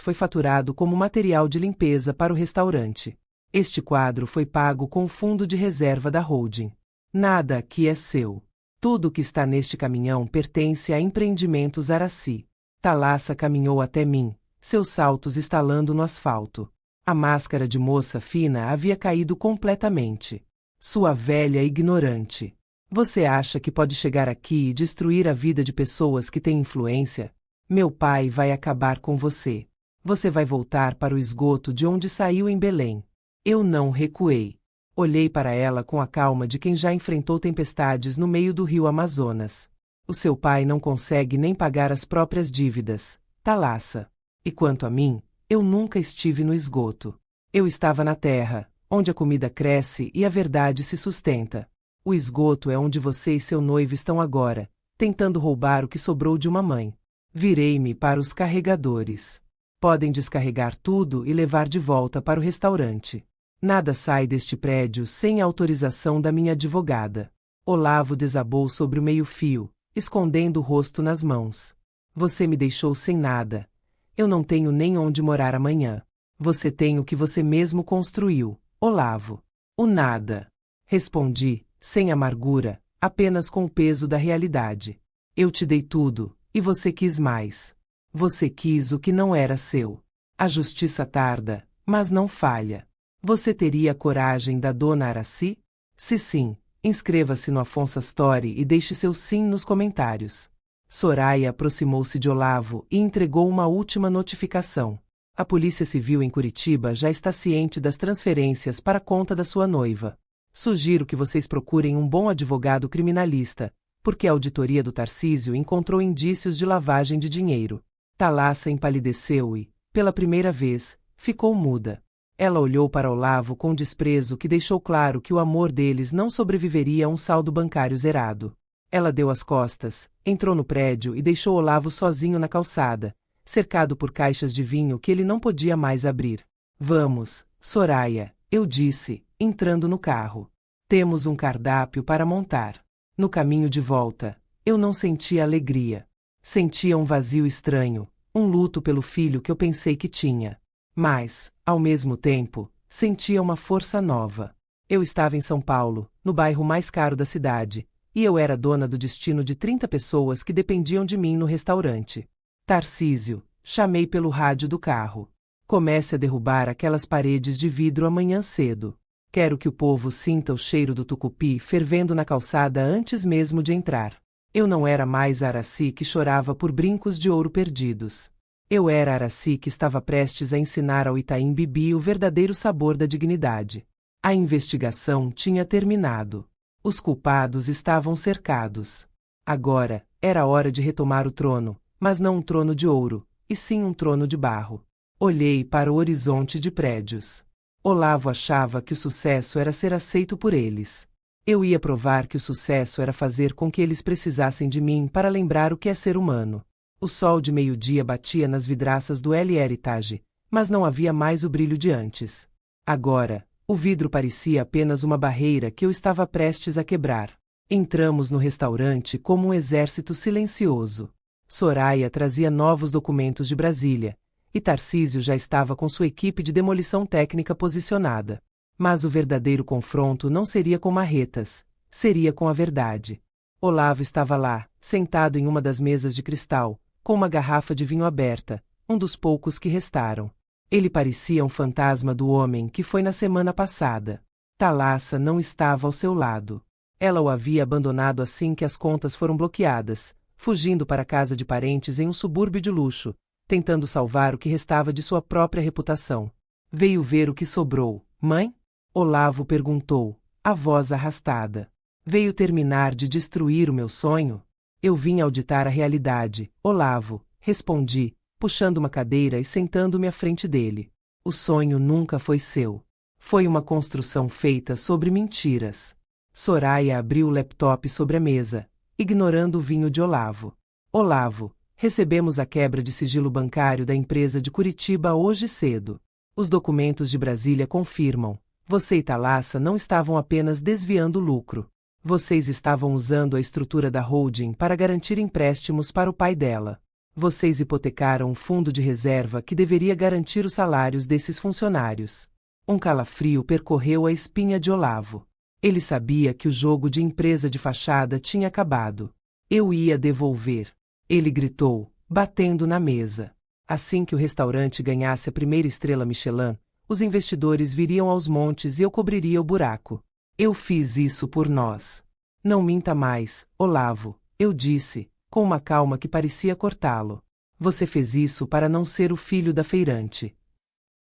foi faturado como material de limpeza para o restaurante. Este quadro foi pago com o fundo de reserva da holding. Nada aqui é seu. Tudo o que está neste caminhão pertence a Empreendimentos Araci. Thalassa caminhou até mim, seus saltos estalando no asfalto. A máscara de moça fina havia caído completamente. Sua velha ignorante. Você acha que pode chegar aqui e destruir a vida de pessoas que têm influência? Meu pai vai acabar com você. Você vai voltar para o esgoto de onde saiu em Belém. Eu não recuei. Olhei para ela com a calma de quem já enfrentou tempestades no meio do rio Amazonas. O seu pai não consegue nem pagar as próprias dívidas, Thalassa. E quanto a mim, eu nunca estive no esgoto. Eu estava na terra, onde a comida cresce e a verdade se sustenta. O esgoto é onde você e seu noivo estão agora, tentando roubar o que sobrou de uma mãe. Virei-me para os carregadores. Podem descarregar tudo e levar de volta para o restaurante. Nada sai deste prédio sem a autorização da minha advogada. Olavo desabou sobre o meio-fio, escondendo o rosto nas mãos. Você me deixou sem nada. Eu não tenho nem onde morar amanhã. Você tem o que você mesmo construiu, Olavo. O nada. Respondi, sem amargura, apenas com o peso da realidade. Eu te dei tudo, e você quis mais. Você quis o que não era seu. A justiça tarda, mas não falha. Você teria a coragem da dona Araci? Se sim, inscreva-se no Afonso Story e deixe seu sim nos comentários. Soraya aproximou-se de Olavo e entregou uma última notificação. A Polícia Civil em Curitiba já está ciente das transferências para a conta da sua noiva. Sugiro que vocês procurem um bom advogado criminalista, porque a auditoria do Tarcísio encontrou indícios de lavagem de dinheiro. Thalassa empalideceu e, pela primeira vez, ficou muda. Ela olhou para Olavo com desprezo que deixou claro que o amor deles não sobreviveria a um saldo bancário zerado. Ela deu as costas, entrou no prédio e deixou Olavo sozinho na calçada, cercado por caixas de vinho que ele não podia mais abrir. Vamos, Soraya, eu disse, entrando no carro. Temos um cardápio para montar. No caminho de volta, eu não sentia alegria. Sentia um vazio estranho, um luto pelo filho que eu pensei que tinha. Mas, ao mesmo tempo, sentia uma força nova. Eu estava em São Paulo, no bairro mais caro da cidade, e eu era dona do destino de 30 pessoas que dependiam de mim no restaurante. Tarcísio, chamei pelo rádio do carro. Comece a derrubar aquelas paredes de vidro amanhã cedo. Quero que o povo sinta o cheiro do tucupi fervendo na calçada antes mesmo de entrar. Eu não era mais a Araci que chorava por brincos de ouro perdidos. Eu era a Araci que estava prestes a ensinar ao Itaim Bibi o verdadeiro sabor da dignidade. A investigação tinha terminado. Os culpados estavam cercados. Agora, era hora de retomar o trono, mas não um trono de ouro, e sim um trono de barro. Olhei para o horizonte de prédios. Olavo achava que o sucesso era ser aceito por eles. Eu ia provar que o sucesso era fazer com que eles precisassem de mim para lembrar o que é ser humano. O sol de meio-dia batia nas vidraças do El Heritage, mas não havia mais o brilho de antes. Agora, o vidro parecia apenas uma barreira que eu estava prestes a quebrar. Entramos no restaurante como um exército silencioso. Soraya trazia novos documentos de Brasília, e Tarcísio já estava com sua equipe de demolição técnica posicionada. Mas o verdadeiro confronto não seria com marretas, seria com a verdade. Olavo estava lá, sentado em uma das mesas de cristal, com uma garrafa de vinho aberta, um dos poucos que restaram. Ele parecia um fantasma do homem que foi na semana passada. Thalassa não estava ao seu lado. Ela o havia abandonado assim que as contas foram bloqueadas, fugindo para a casa de parentes em um subúrbio de luxo, tentando salvar o que restava de sua própria reputação. Veio ver o que sobrou, mãe? Olavo perguntou, a voz arrastada. Veio terminar de destruir o meu sonho? Eu vim auditar a realidade, Olavo, respondi, puxando uma cadeira e sentando-me à frente dele. O sonho nunca foi seu. Foi uma construção feita sobre mentiras. Soraya abriu o laptop sobre a mesa, ignorando o vinho de Olavo. Olavo, recebemos a quebra de sigilo bancário da empresa de Curitiba hoje cedo. Os documentos de Brasília confirmam. Você e Thalassa não estavam apenas desviando lucro. Vocês estavam usando a estrutura da holding para garantir empréstimos para o pai dela. Vocês hipotecaram um fundo de reserva que deveria garantir os salários desses funcionários. Um calafrio percorreu a espinha de Olavo. Ele sabia que o jogo de empresa de fachada tinha acabado. Eu ia devolver. Ele gritou, batendo na mesa. Assim que o restaurante ganhasse a primeira estrela Michelin, os investidores viriam aos montes e eu cobriria o buraco. Eu fiz isso por nós. Não minta mais, Olavo, eu disse, com uma calma que parecia cortá-lo. Você fez isso para não ser o filho da feirante.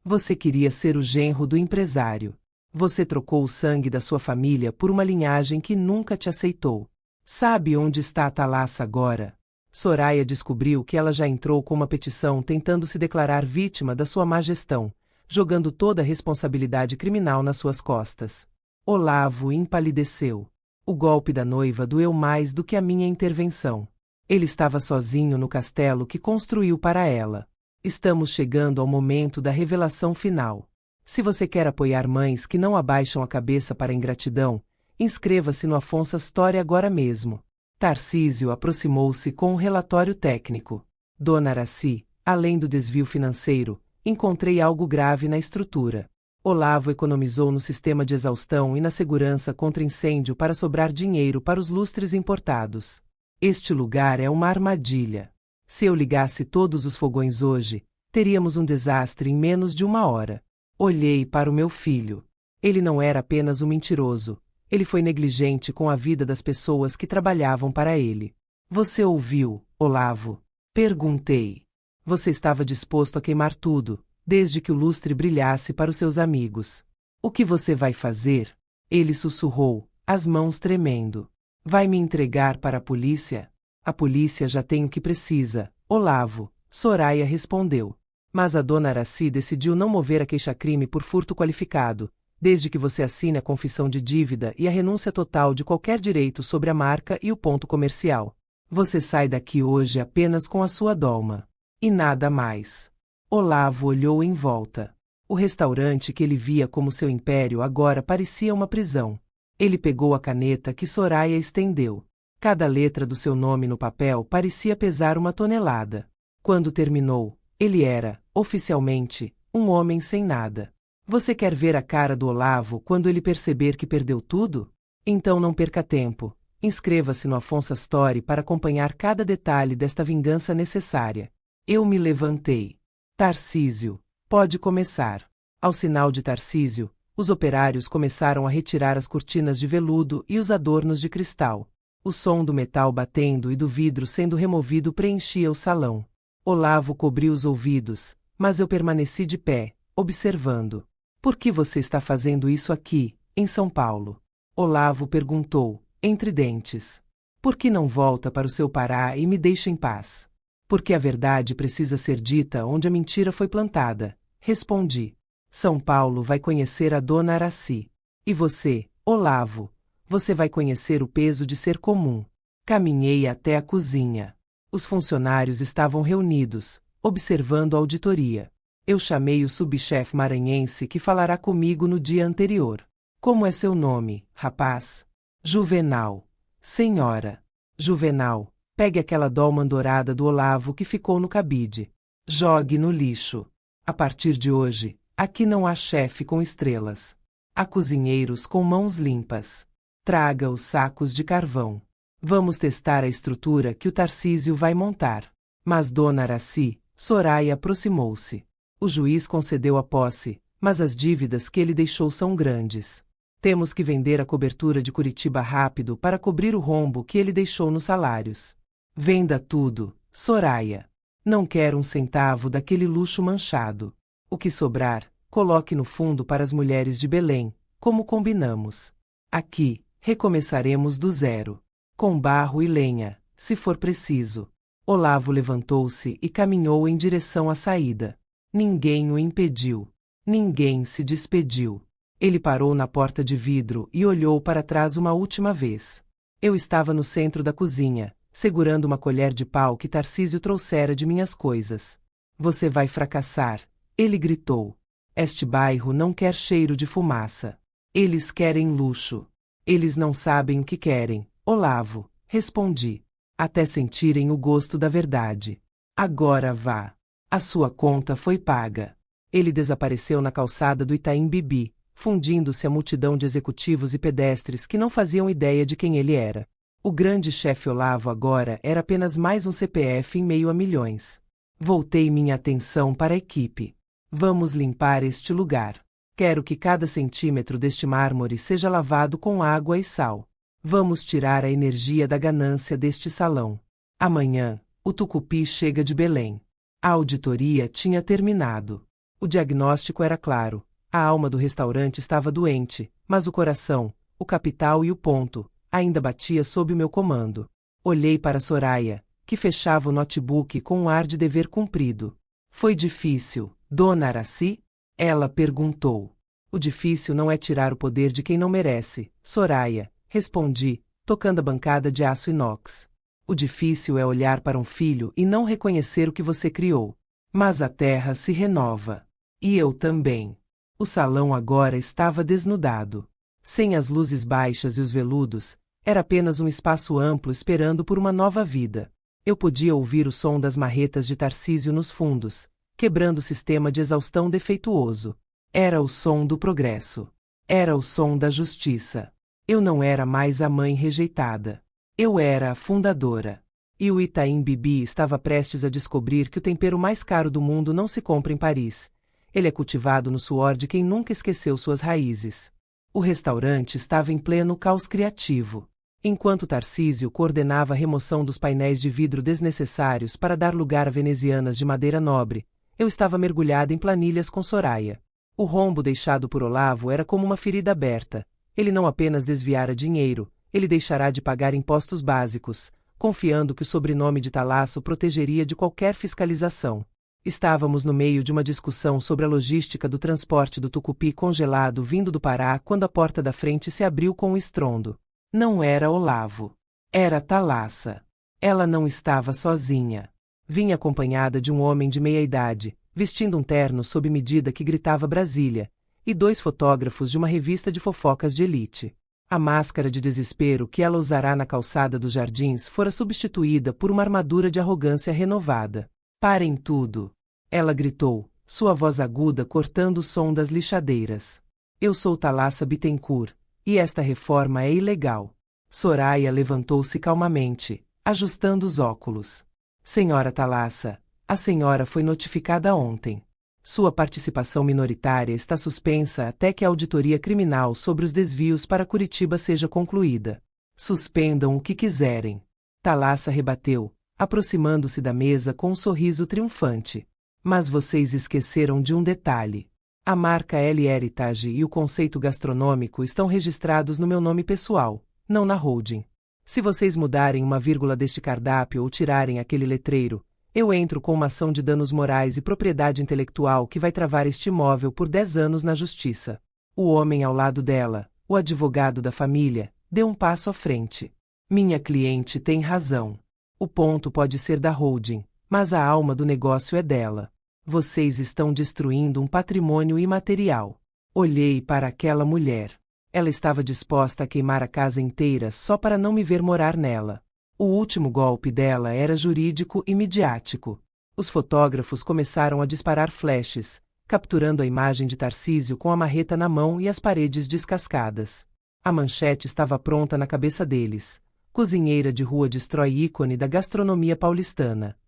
Você queria ser o genro do empresário. Você trocou o sangue da sua família por uma linhagem que nunca te aceitou. Sabe onde está a Thalassa agora? Soraya descobriu que ela já entrou com uma petição tentando se declarar vítima da sua má gestão, jogando toda a responsabilidade criminal nas suas costas. Olavo empalideceu. O golpe da noiva doeu mais do que a minha intervenção. Ele estava sozinho no castelo que construiu para ela. Estamos chegando ao momento da revelação final. Se você quer apoiar mães que não abaixam a cabeça para a ingratidão, inscreva-se no Afonso Story agora mesmo. Tarcísio aproximou-se com um relatório técnico. Dona Araci, além do desvio financeiro, encontrei algo grave na estrutura. Olavo economizou no sistema de exaustão e na segurança contra incêndio para sobrar dinheiro para os lustres importados. Este lugar é uma armadilha. Se eu ligasse todos os fogões hoje, teríamos um desastre em menos de 1 hora. Olhei para o meu filho. Ele não era apenas um mentiroso. Ele foi negligente com a vida das pessoas que trabalhavam para ele. Você ouviu, Olavo? Perguntei. Você estava disposto a queimar tudo, desde que o lustre brilhasse para os seus amigos. O que você vai fazer? Ele sussurrou, as mãos tremendo. Vai me entregar para a polícia? A polícia já tem o que precisa, Olavo, Soraya respondeu. Mas a dona Araci decidiu não mover a queixa-crime por furto qualificado, desde que você assine a confissão de dívida e a renúncia total de qualquer direito sobre a marca e o ponto comercial. Você sai daqui hoje apenas com a sua dolma. E nada mais. Olavo olhou em volta. O restaurante que ele via como seu império agora parecia uma prisão. Ele pegou a caneta que Soraya estendeu. Cada letra do seu nome no papel parecia pesar 1 tonelada. Quando terminou, ele era, oficialmente, um homem sem nada. Você quer ver a cara do Olavo quando ele perceber que perdeu tudo? Então não perca tempo. Inscreva-se no Afonso Story para acompanhar cada detalhe desta vingança necessária. Eu me levantei. Tarcísio, pode começar. Ao sinal de Tarcísio, os operários começaram a retirar as cortinas de veludo e os adornos de cristal. O som do metal batendo e do vidro sendo removido preenchia o salão. Olavo cobriu os ouvidos, mas eu permaneci de pé, observando. Por que você está fazendo isso aqui, em São Paulo? Olavo perguntou, entre dentes. Por que não volta para o seu Pará e me deixa em paz? Porque a verdade precisa ser dita onde a mentira foi plantada, respondi. São Paulo vai conhecer a dona Araci. E você, Olavo, você vai conhecer o peso de ser comum. Caminhei até a cozinha. Os funcionários estavam reunidos, observando a auditoria. Eu chamei o subchefe maranhense que falará comigo no dia anterior. Como é seu nome, rapaz? Juvenal. Senhora. Juvenal, pegue aquela dolma dourada do Olavo que ficou no cabide. Jogue no lixo. A partir de hoje, aqui não há chefe com estrelas. Há cozinheiros com mãos limpas. Traga os sacos de carvão. Vamos testar a estrutura que o Tarcísio vai montar. Mas dona Araci, Soraya aproximou-se. O juiz concedeu a posse, mas as dívidas que ele deixou são grandes. Temos que vender a cobertura de Curitiba rápido para cobrir o rombo que ele deixou nos salários. Venda tudo, Soraya. Não quero um centavo daquele luxo manchado. O que sobrar, coloque no fundo para as mulheres de Belém, como combinamos. Aqui, recomeçaremos do zero. Com barro e lenha, se for preciso. Olavo levantou-se e caminhou em direção à saída. Ninguém o impediu. Ninguém se despediu. Ele parou na porta de vidro e olhou para trás uma última vez. Eu estava no centro da cozinha, segurando uma colher de pau que Tarcísio trouxera de minhas coisas. Você vai fracassar, ele gritou. Este bairro não quer cheiro de fumaça. Eles querem luxo. Eles não sabem o que querem, Olavo, respondi. Até sentirem o gosto da verdade. Agora vá. A sua conta foi paga. Ele desapareceu na calçada do Itaim Bibi, fundindo-se à multidão de executivos e pedestres que não faziam ideia de quem ele era. O grande chefe Olavo agora era apenas mais um CPF em meio a milhões. Voltei minha atenção para a equipe. Vamos limpar este lugar. Quero que cada centímetro deste mármore seja lavado com água e sal. Vamos tirar a energia da ganância deste salão. Amanhã, o Tucupi chega de Belém. A auditoria tinha terminado. O diagnóstico era claro. A alma do restaurante estava doente, mas o coração, o capital e o ponto, ainda batia sob o meu comando. Olhei para Soraya, que fechava o notebook com um ar de dever cumprido. Foi difícil, dona Araci? Ela perguntou. O difícil não é tirar o poder de quem não merece, Soraya, respondi, tocando a bancada de aço inox. O difícil é olhar para um filho e não reconhecer o que você criou. Mas a terra se renova. E eu também. O salão agora estava desnudado. Sem as luzes baixas e os veludos, era apenas um espaço amplo esperando por uma nova vida. Eu podia ouvir o som das marretas de Tarcísio nos fundos, quebrando o sistema de exaustão defeituoso. Era o som do progresso. Era o som da justiça. Eu não era mais a mãe rejeitada. Eu era a fundadora. E o Itaim Bibi estava prestes a descobrir que o tempero mais caro do mundo não se compra em Paris. Ele é cultivado no suor de quem nunca esqueceu suas raízes. O restaurante estava em pleno caos criativo. Enquanto Tarcísio coordenava a remoção dos painéis de vidro desnecessários para dar lugar a venezianas de madeira nobre, eu estava mergulhada em planilhas com Soraya. O rombo deixado por Olavo era como uma ferida aberta. Ele não apenas desviara dinheiro, ele deixará de pagar impostos básicos, confiando que o sobrenome de Thalasso protegeria de qualquer fiscalização. Estávamos no meio de uma discussão sobre a logística do transporte do tucupi congelado vindo do Pará quando a porta da frente se abriu com um estrondo. Não era Olavo. Era Thalassa. Ela não estava sozinha. Vinha acompanhada de um homem de meia-idade, vestindo um terno sob medida que gritava Brasília, e 2 fotógrafos de uma revista de fofocas de elite. A máscara de desespero que ela usará na calçada dos jardins fora substituída por uma armadura de arrogância renovada. Parem tudo! Ela gritou, sua voz aguda cortando o som das lixadeiras. Eu sou Thalassa Bittencourt, e esta reforma é ilegal. Soraya levantou-se calmamente, ajustando os óculos. Senhora Thalassa, a senhora foi notificada ontem. Sua participação minoritária está suspensa até que a auditoria criminal sobre os desvios para Curitiba seja concluída. Suspendam o que quiserem. Thalassa rebateu, aproximando-se da mesa com um sorriso triunfante. Mas vocês esqueceram de um detalhe. A marca L-Heritage e o conceito gastronômico estão registrados no meu nome pessoal, não na holding. Se vocês mudarem uma vírgula deste cardápio ou tirarem aquele letreiro, eu entro com uma ação de danos morais e propriedade intelectual que vai travar este imóvel por 10 anos na justiça. O homem ao lado dela, o advogado da família, deu um passo à frente. Minha cliente tem razão. O ponto pode ser da holding, mas a alma do negócio é dela. Vocês estão destruindo um patrimônio imaterial. Olhei para aquela mulher. Ela estava disposta a queimar a casa inteira só para não me ver morar nela. O último golpe dela era jurídico e midiático. Os fotógrafos começaram a disparar flashes, capturando a imagem de Tarcísio com a marreta na mão e as paredes descascadas. A manchete estava pronta na cabeça deles. Cozinheira de rua destrói ícone da gastronomia paulistana.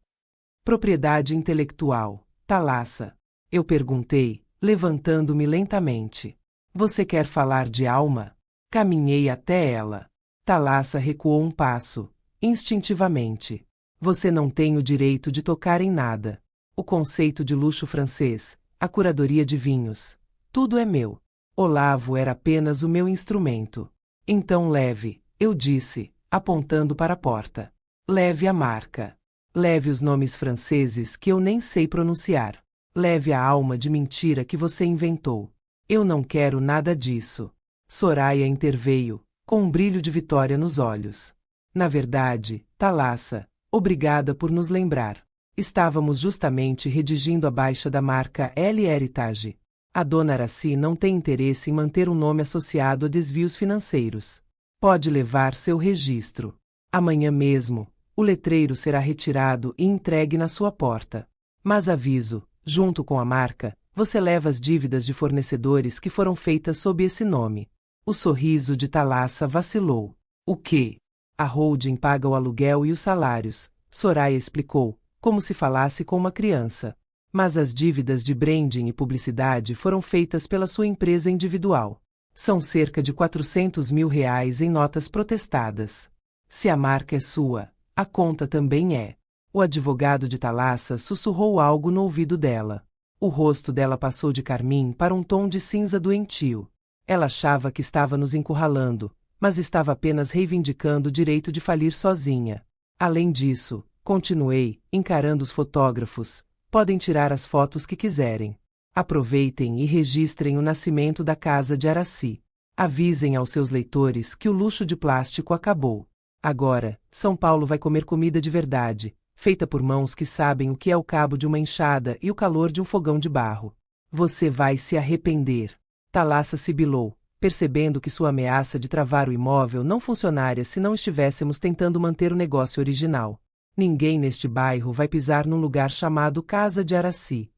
Propriedade intelectual, Thalassa. Eu perguntei, levantando-me lentamente. Você quer falar de alma? Caminhei até ela. Thalassa recuou um passo, instintivamente. Você não tem o direito de tocar em nada. O conceito de luxo francês, a curadoria de vinhos, tudo é meu. Olavo era apenas o meu instrumento. Então leve, eu disse, apontando para a porta. Leve a marca. Leve os nomes franceses que eu nem sei pronunciar. Leve a alma de mentira que você inventou. Eu não quero nada disso. Soraya interveio, com um brilho de vitória nos olhos. Na verdade, Thalassa, obrigada por nos lembrar. Estávamos justamente redigindo a baixa da marca L-Heritage. A dona Araci não tem interesse em manter um nome associado a desvios financeiros. Pode levar seu registro. Amanhã mesmo, o letreiro será retirado e entregue na sua porta. Mas aviso, junto com a marca, Você leva as dívidas de fornecedores que foram feitas sob esse nome. O sorriso de Thalassa vacilou. O quê? A holding paga o aluguel e os salários, Soraya explicou, como se falasse com uma criança. Mas as dívidas de branding e publicidade foram feitas pela sua empresa individual. São cerca de R$ 400 mil em notas protestadas. Se a marca é sua, a conta também é. O advogado de Thalassa sussurrou algo no ouvido dela. O rosto dela passou de carmim para um tom de cinza doentio. Ela achava que estava nos encurralando, mas estava apenas reivindicando o direito de falir sozinha. Além disso, continuei, encarando os fotógrafos, podem tirar as fotos que quiserem. Aproveitem e registrem o nascimento da casa de Aracy. Avisem aos seus leitores que o luxo de plástico acabou. Agora, São Paulo vai comer comida de verdade, feita por mãos que sabem o que é o cabo de uma enxada e o calor de um fogão de barro. Você vai se arrepender. Thalassa sibilou, percebendo que sua ameaça de travar o imóvel não funcionaria se não estivéssemos tentando manter o negócio original. Ninguém neste bairro vai pisar num lugar chamado Casa de Aracy.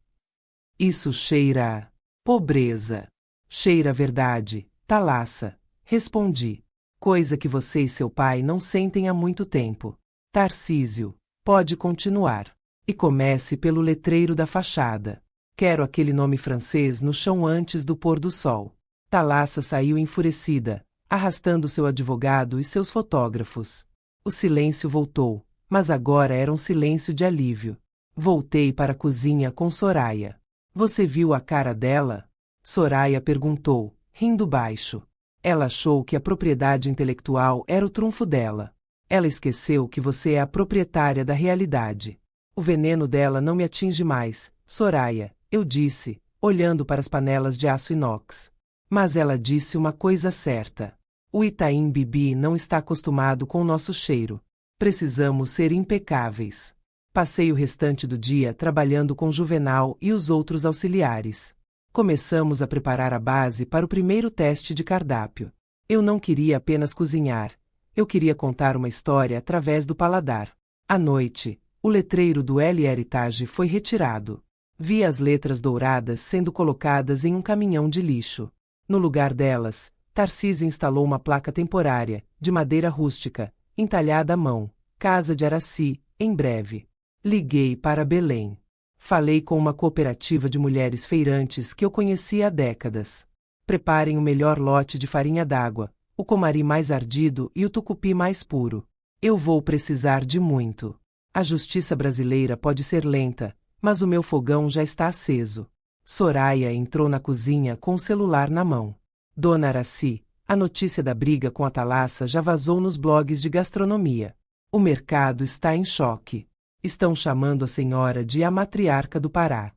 Isso cheira a pobreza. Cheira a verdade, Thalassa, respondi. Coisa que você e seu pai não sentem há muito tempo. Tarcísio, pode continuar. E comece pelo letreiro da fachada. Quero aquele nome francês no chão antes do pôr do sol. Thalassa saiu enfurecida, arrastando seu advogado e seus fotógrafos. O silêncio voltou, mas agora era um silêncio de alívio. Voltei para a cozinha com Soraya. Você viu a cara dela? Soraya perguntou, rindo baixo. Ela achou que a propriedade intelectual era o trunfo dela. Ela esqueceu que você é a proprietária da realidade. O veneno dela não me atinge mais, Soraya, eu disse, olhando para as panelas de aço inox. Mas ela disse uma coisa certa. O Itaim Bibi não está acostumado com o nosso cheiro. Precisamos ser impecáveis. Passei o restante do dia trabalhando com Juvenal e os outros auxiliares. Começamos a preparar a base para o primeiro teste de cardápio. Eu não queria apenas cozinhar. Eu queria contar uma história através do paladar. À noite, o letreiro do El Heritage foi retirado. Vi as letras douradas sendo colocadas em um caminhão de lixo. No lugar delas, Tarcísio instalou uma placa temporária, de madeira rústica, entalhada à mão. Casa de Aracy, em breve. Liguei para Belém. Falei com uma cooperativa de mulheres feirantes que eu conhecia há décadas. Preparem o melhor lote de farinha d'água, o comari mais ardido e o tucupi mais puro. Eu vou precisar de muito. A justiça brasileira pode ser lenta, mas o meu fogão já está aceso. Soraya entrou na cozinha com o celular na mão. Dona Aracy, a notícia da briga com a Thalassa já vazou nos blogs de gastronomia. O mercado está em choque. Estão chamando a senhora de a matriarca do Pará.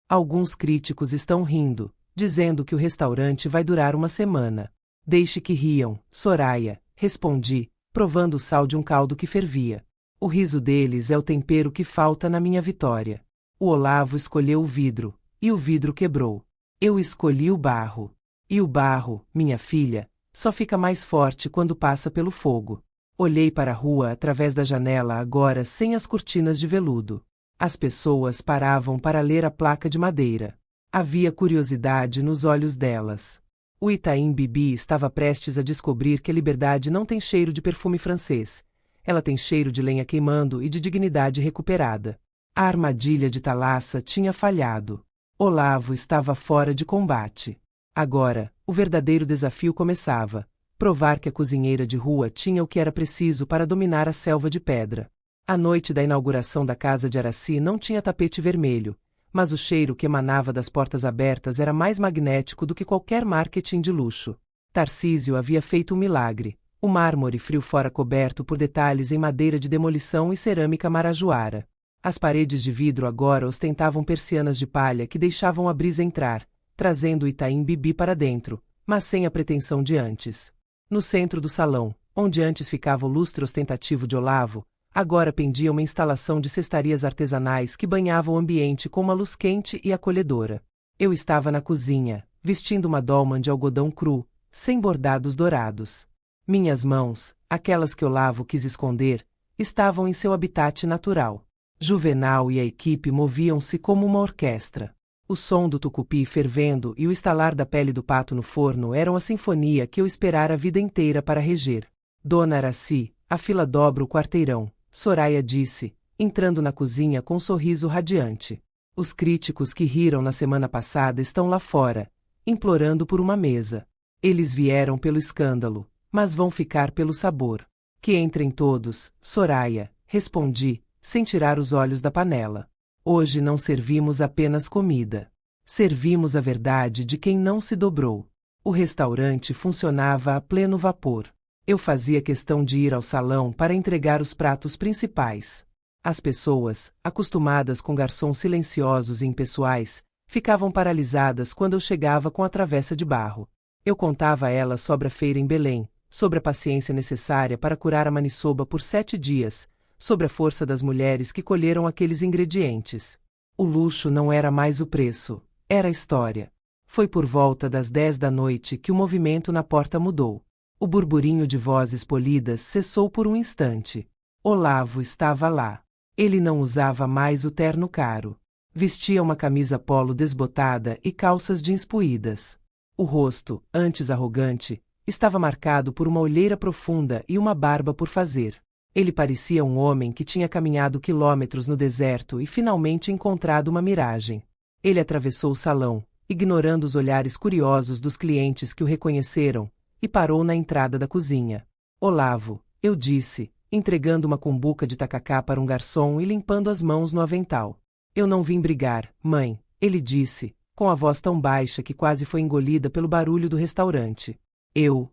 Alguns críticos estão rindo, dizendo que o restaurante vai durar uma semana. Deixe que riam, Soraya, respondi, provando o sal de um caldo que fervia. O riso deles é o tempero que falta na minha vitória. O Olavo escolheu o vidro, e o vidro quebrou. Eu escolhi o barro. E o barro, minha filha, só fica mais forte quando passa pelo fogo. Olhei para a rua através da janela agora sem as cortinas de veludo. As pessoas paravam para ler a placa de madeira. Havia curiosidade nos olhos delas. O Itaim Bibi estava prestes a descobrir que a liberdade não tem cheiro de perfume francês. Ela tem cheiro de lenha queimando e de dignidade recuperada. A armadilha de Thalassa tinha falhado. Olavo estava fora de combate. Agora, o verdadeiro desafio começava. Provar que a cozinheira de rua tinha o que era preciso para dominar a selva de pedra. A noite da inauguração da Casa de Aracy não tinha tapete vermelho, mas o cheiro que emanava das portas abertas era mais magnético do que qualquer marketing de luxo. Tarcísio havia feito um milagre. O mármore frio fora coberto por detalhes em madeira de demolição e cerâmica marajoara. As paredes de vidro agora ostentavam persianas de palha que deixavam a brisa entrar, trazendo o Itaim Bibi para dentro, mas sem a pretensão de antes. No centro do salão, onde antes ficava o lustre ostentativo de Olavo, agora pendia uma instalação de cestarias artesanais que banhava o ambiente com uma luz quente e acolhedora. Eu estava na cozinha, vestindo uma dolman de algodão cru, sem bordados dourados. Minhas mãos, aquelas que Olavo quis esconder, estavam em seu habitat natural. Juvenal e a equipe moviam-se como uma orquestra. O som do tucupi fervendo e o estalar da pele do pato no forno eram a sinfonia que eu esperara a vida inteira para reger. Dona Araci, a fila dobra o quarteirão, Soraya disse, entrando na cozinha com um sorriso radiante. Os críticos que riram na semana passada estão lá fora, implorando por uma mesa. Eles vieram pelo escândalo, mas vão ficar pelo sabor. Que entrem todos, Soraya, respondi, sem tirar os olhos da panela. Hoje não servimos apenas comida. Servimos a verdade de quem não se dobrou. O restaurante funcionava a pleno vapor. Eu fazia questão de ir ao salão para entregar os pratos principais. As pessoas, acostumadas com garçons silenciosos e impessoais, ficavam paralisadas quando eu chegava com a travessa de barro. Eu contava a elas sobre a feira em Belém, sobre a paciência necessária para curar a maniçoba por 7 dias, sobre a força das mulheres que colheram aqueles ingredientes. O luxo não era mais o preço, era a história. Foi por volta das 10 da noite que o movimento na porta mudou. O burburinho de vozes polidas cessou por um instante. Olavo estava lá. Ele não usava mais o terno caro. Vestia uma camisa polo desbotada e calças jeans puídas. O rosto, antes arrogante, estava marcado por uma olheira profunda e uma barba por fazer. Ele parecia um homem que tinha caminhado quilômetros no deserto e finalmente encontrado uma miragem. Ele atravessou o salão, ignorando os olhares curiosos dos clientes que o reconheceram, e parou na entrada da cozinha. Olavo, eu disse, entregando uma cumbuca de tacacá para um garçom e limpando as mãos no avental. Eu não vim brigar, mãe, ele disse, com a voz tão baixa que quase foi engolida pelo barulho do restaurante. Eu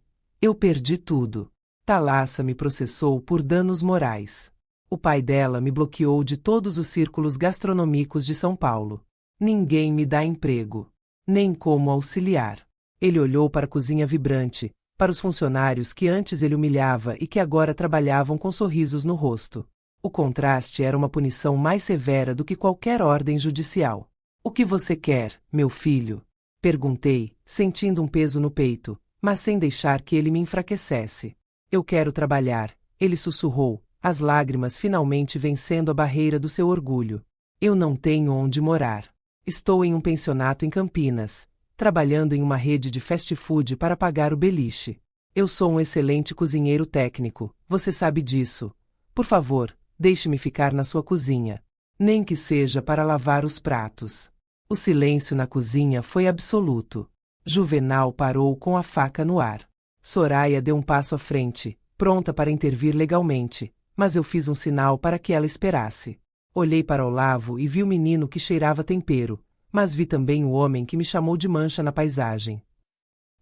perdi tudo. Thalassa me processou por danos morais. O pai dela me bloqueou de todos os círculos gastronômicos de São Paulo. Ninguém me dá emprego. Nem como auxiliar. Ele olhou para a cozinha vibrante, para os funcionários que antes ele humilhava e que agora trabalhavam com sorrisos no rosto. O contraste era uma punição mais severa do que qualquer ordem judicial. O que você quer, meu filho? Perguntei, sentindo um peso no peito, mas sem deixar que ele me enfraquecesse. Eu quero trabalhar, ele sussurrou, as lágrimas finalmente vencendo a barreira do seu orgulho. Eu não tenho onde morar. Estou em um pensionato em Campinas, trabalhando em uma rede de fast food para pagar o beliche. Eu sou um excelente cozinheiro técnico, você sabe disso. Por favor, deixe-me ficar na sua cozinha. Nem que seja para lavar os pratos. O silêncio na cozinha foi absoluto. Juvenal parou com a faca no ar. Soraya deu um passo à frente, pronta para intervir legalmente, mas eu fiz um sinal para que ela esperasse. Olhei para Olavo e vi o menino que cheirava tempero, mas vi também o homem que me chamou de mancha na paisagem.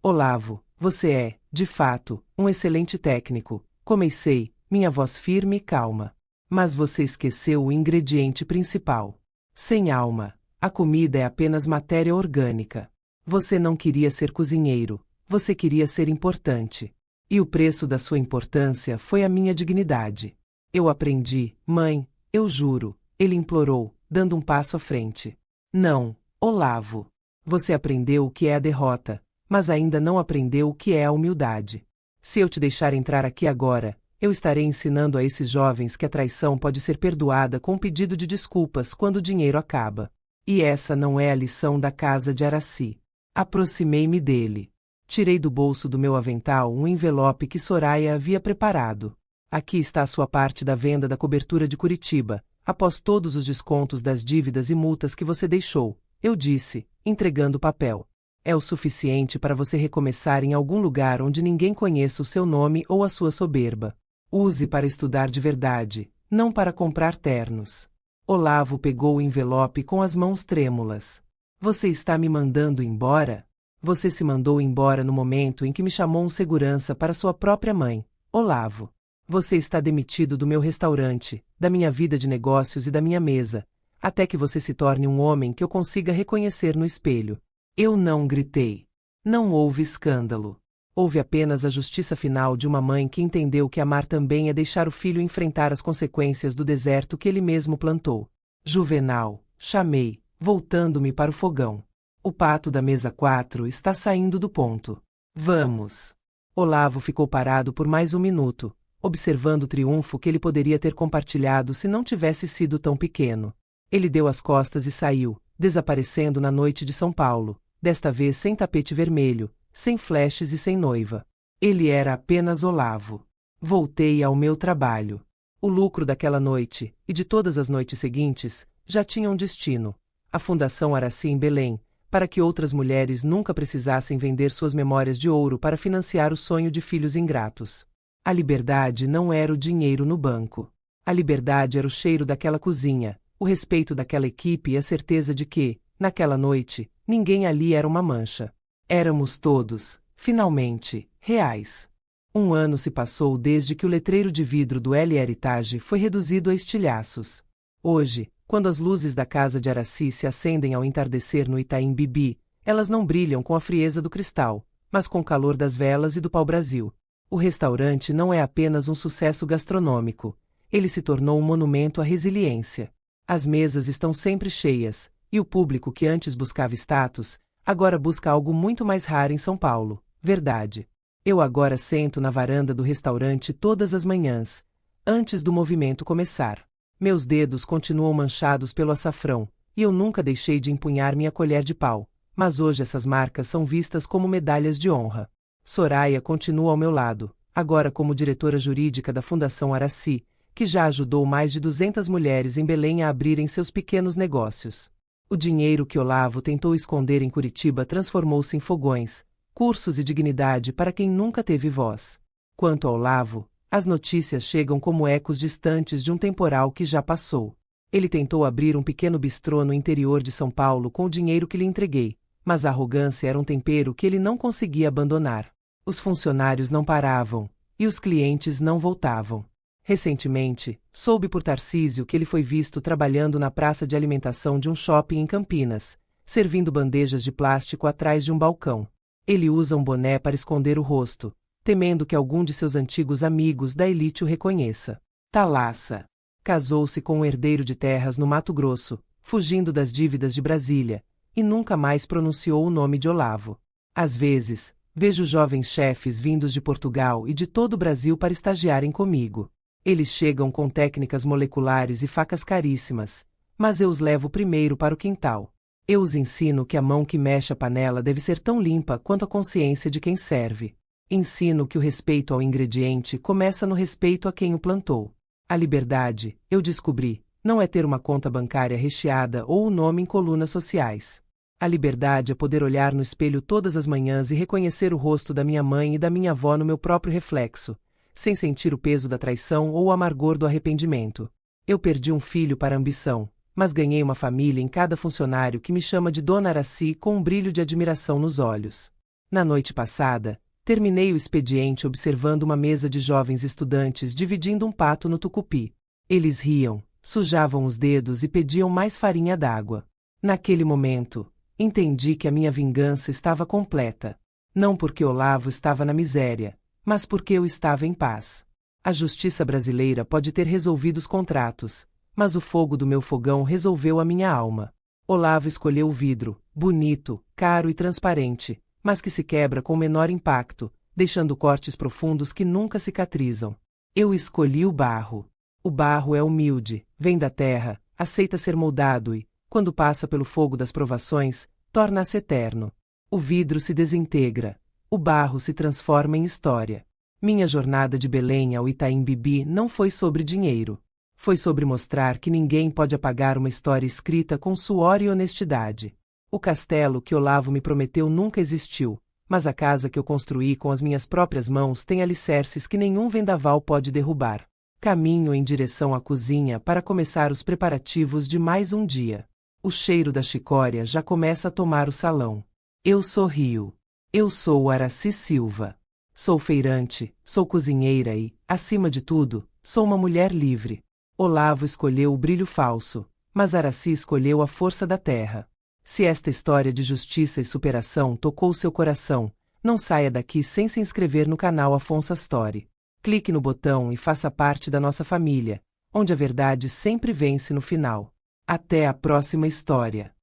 Olavo, você é, de fato, um excelente técnico, comecei, minha voz firme e calma. Mas você esqueceu o ingrediente principal. Sem alma, a comida é apenas matéria orgânica. Você não queria ser cozinheiro, você queria ser importante. E o preço da sua importância foi a minha dignidade. Eu aprendi, mãe, eu juro, ele implorou, dando um passo à frente. Não, Olavo. Você aprendeu o que é a derrota, mas ainda não aprendeu o que é a humildade. Se eu te deixar entrar aqui agora, eu estarei ensinando a esses jovens que a traição pode ser perdoada com um pedido de desculpas quando o dinheiro acaba. E essa não é a lição da casa de Araci. Aproximei-me dele. Tirei do bolso do meu avental um envelope que Soraya havia preparado. Aqui está a sua parte da venda da cobertura de Curitiba, após todos os descontos das dívidas e multas que você deixou, eu disse, entregando o papel. É o suficiente para você recomeçar em algum lugar onde ninguém conheça o seu nome ou a sua soberba. Use para estudar de verdade, não para comprar ternos. Olavo pegou o envelope com as mãos trêmulas. Você está me mandando embora? Você se mandou embora no momento em que me chamou um segurança para sua própria mãe, Olavo. Você está demitido do meu restaurante, da minha vida de negócios e da minha mesa, até que você se torne um homem que eu consiga reconhecer no espelho. Eu não gritei. Não houve escândalo. Houve apenas a justiça final de uma mãe que entendeu que amar também é deixar o filho enfrentar as consequências do deserto que ele mesmo plantou. Juvenal, chamei, voltando-me para o fogão. O pato da mesa 4 está saindo do ponto. Vamos. Olavo ficou parado por mais um minuto, observando o triunfo que ele poderia ter compartilhado se não tivesse sido tão pequeno. Ele deu as costas e saiu, desaparecendo na noite de São Paulo, desta vez sem tapete vermelho, sem flashes e sem noiva. Ele era apenas Olavo. Voltei ao meu trabalho. O lucro daquela noite, e de todas as noites seguintes, já tinha um destino: a Fundação Araci em Belém, para que outras mulheres nunca precisassem vender suas memórias de ouro para financiar o sonho de filhos ingratos. A liberdade não era o dinheiro no banco. A liberdade era o cheiro daquela cozinha, o respeito daquela equipe e a certeza de que, naquela noite, ninguém ali era uma mancha. Éramos todos, finalmente, reais. 1 ano se passou desde que o letreiro de vidro do L Heritage foi reduzido a estilhaços. Hoje, quando as luzes da casa de Araci se acendem ao entardecer no Itaim Bibi, elas não brilham com a frieza do cristal, mas com o calor das velas e do pau-brasil. O restaurante não é apenas um sucesso gastronômico, ele se tornou um monumento à resiliência. As mesas estão sempre cheias, e o público que antes buscava status, agora busca algo muito mais raro em São Paulo: verdade. Eu agora sento na varanda do restaurante todas as manhãs, antes do movimento começar. Meus dedos continuam manchados pelo açafrão, e eu nunca deixei de empunhar minha colher de pau, mas hoje essas marcas são vistas como medalhas de honra. Soraya continua ao meu lado, agora como diretora jurídica da Fundação Araci, que já ajudou mais de 200 mulheres em Belém a abrirem seus pequenos negócios. O dinheiro que Olavo tentou esconder em Curitiba transformou-se em fogões, cursos e dignidade para quem nunca teve voz. Quanto ao Olavo, as notícias chegam como ecos distantes de um temporal que já passou. Ele tentou abrir um pequeno bistrô no interior de São Paulo com o dinheiro que lhe entreguei, mas a arrogância era um tempero que ele não conseguia abandonar. Os funcionários não paravam, e os clientes não voltavam. Recentemente, soube por Tarcísio que ele foi visto trabalhando na praça de alimentação de um shopping em Campinas, servindo bandejas de plástico atrás de um balcão. Ele usa um boné para esconder o rosto, temendo que algum de seus antigos amigos da elite o reconheça. Thalassa. Casou-se com um herdeiro de terras no Mato Grosso, fugindo das dívidas de Brasília, e nunca mais pronunciou o nome de Olavo. Às vezes, vejo jovens chefes vindos de Portugal e de todo o Brasil para estagiarem comigo. Eles chegam com técnicas moleculares e facas caríssimas, mas eu os levo primeiro para o quintal. Eu os ensino que a mão que mexe a panela deve ser tão limpa quanto a consciência de quem serve. Ensino que o respeito ao ingrediente começa no respeito a quem o plantou. A liberdade, eu descobri, não é ter uma conta bancária recheada ou o nome em colunas sociais. A liberdade é poder olhar no espelho todas as manhãs e reconhecer o rosto da minha mãe e da minha avó no meu próprio reflexo, sem sentir o peso da traição ou o amargor do arrependimento. Eu perdi um filho para a ambição, mas ganhei uma família em cada funcionário que me chama de Dona Araci com um brilho de admiração nos olhos. Na noite passada, terminei o expediente observando uma mesa de jovens estudantes dividindo um pato no tucupi. Eles riam, sujavam os dedos e pediam mais farinha d'água. Naquele momento, entendi que a minha vingança estava completa. Não porque Olavo estava na miséria, mas porque eu estava em paz. A justiça brasileira pode ter resolvido os contratos, mas o fogo do meu fogão resolveu a minha alma. Olavo escolheu o vidro, bonito, caro e transparente, mas que se quebra com menor impacto, deixando cortes profundos que nunca cicatrizam. Eu escolhi o barro. O barro é humilde, vem da terra, aceita ser moldado e, quando passa pelo fogo das provações, torna-se eterno. O vidro se desintegra, o barro se transforma em história. Minha jornada de Belém ao Itaim Bibi não foi sobre dinheiro. Foi sobre mostrar que ninguém pode apagar uma história escrita com suor e honestidade. O castelo que Olavo me prometeu nunca existiu, mas a casa que eu construí com as minhas próprias mãos tem alicerces que nenhum vendaval pode derrubar. Caminho em direção à cozinha para começar os preparativos de mais um dia. O cheiro da chicória já começa a tomar o salão. Eu sorrio. Eu sou o Araci Silva. Sou feirante, sou cozinheira e, acima de tudo, sou uma mulher livre. Olavo escolheu o brilho falso, mas Araci escolheu a força da terra. Se esta história de justiça e superação tocou seu coração, não saia daqui sem se inscrever no canal Afonso Astori. Clique no botão e faça parte da nossa família, onde a verdade sempre vence no final. Até a próxima história.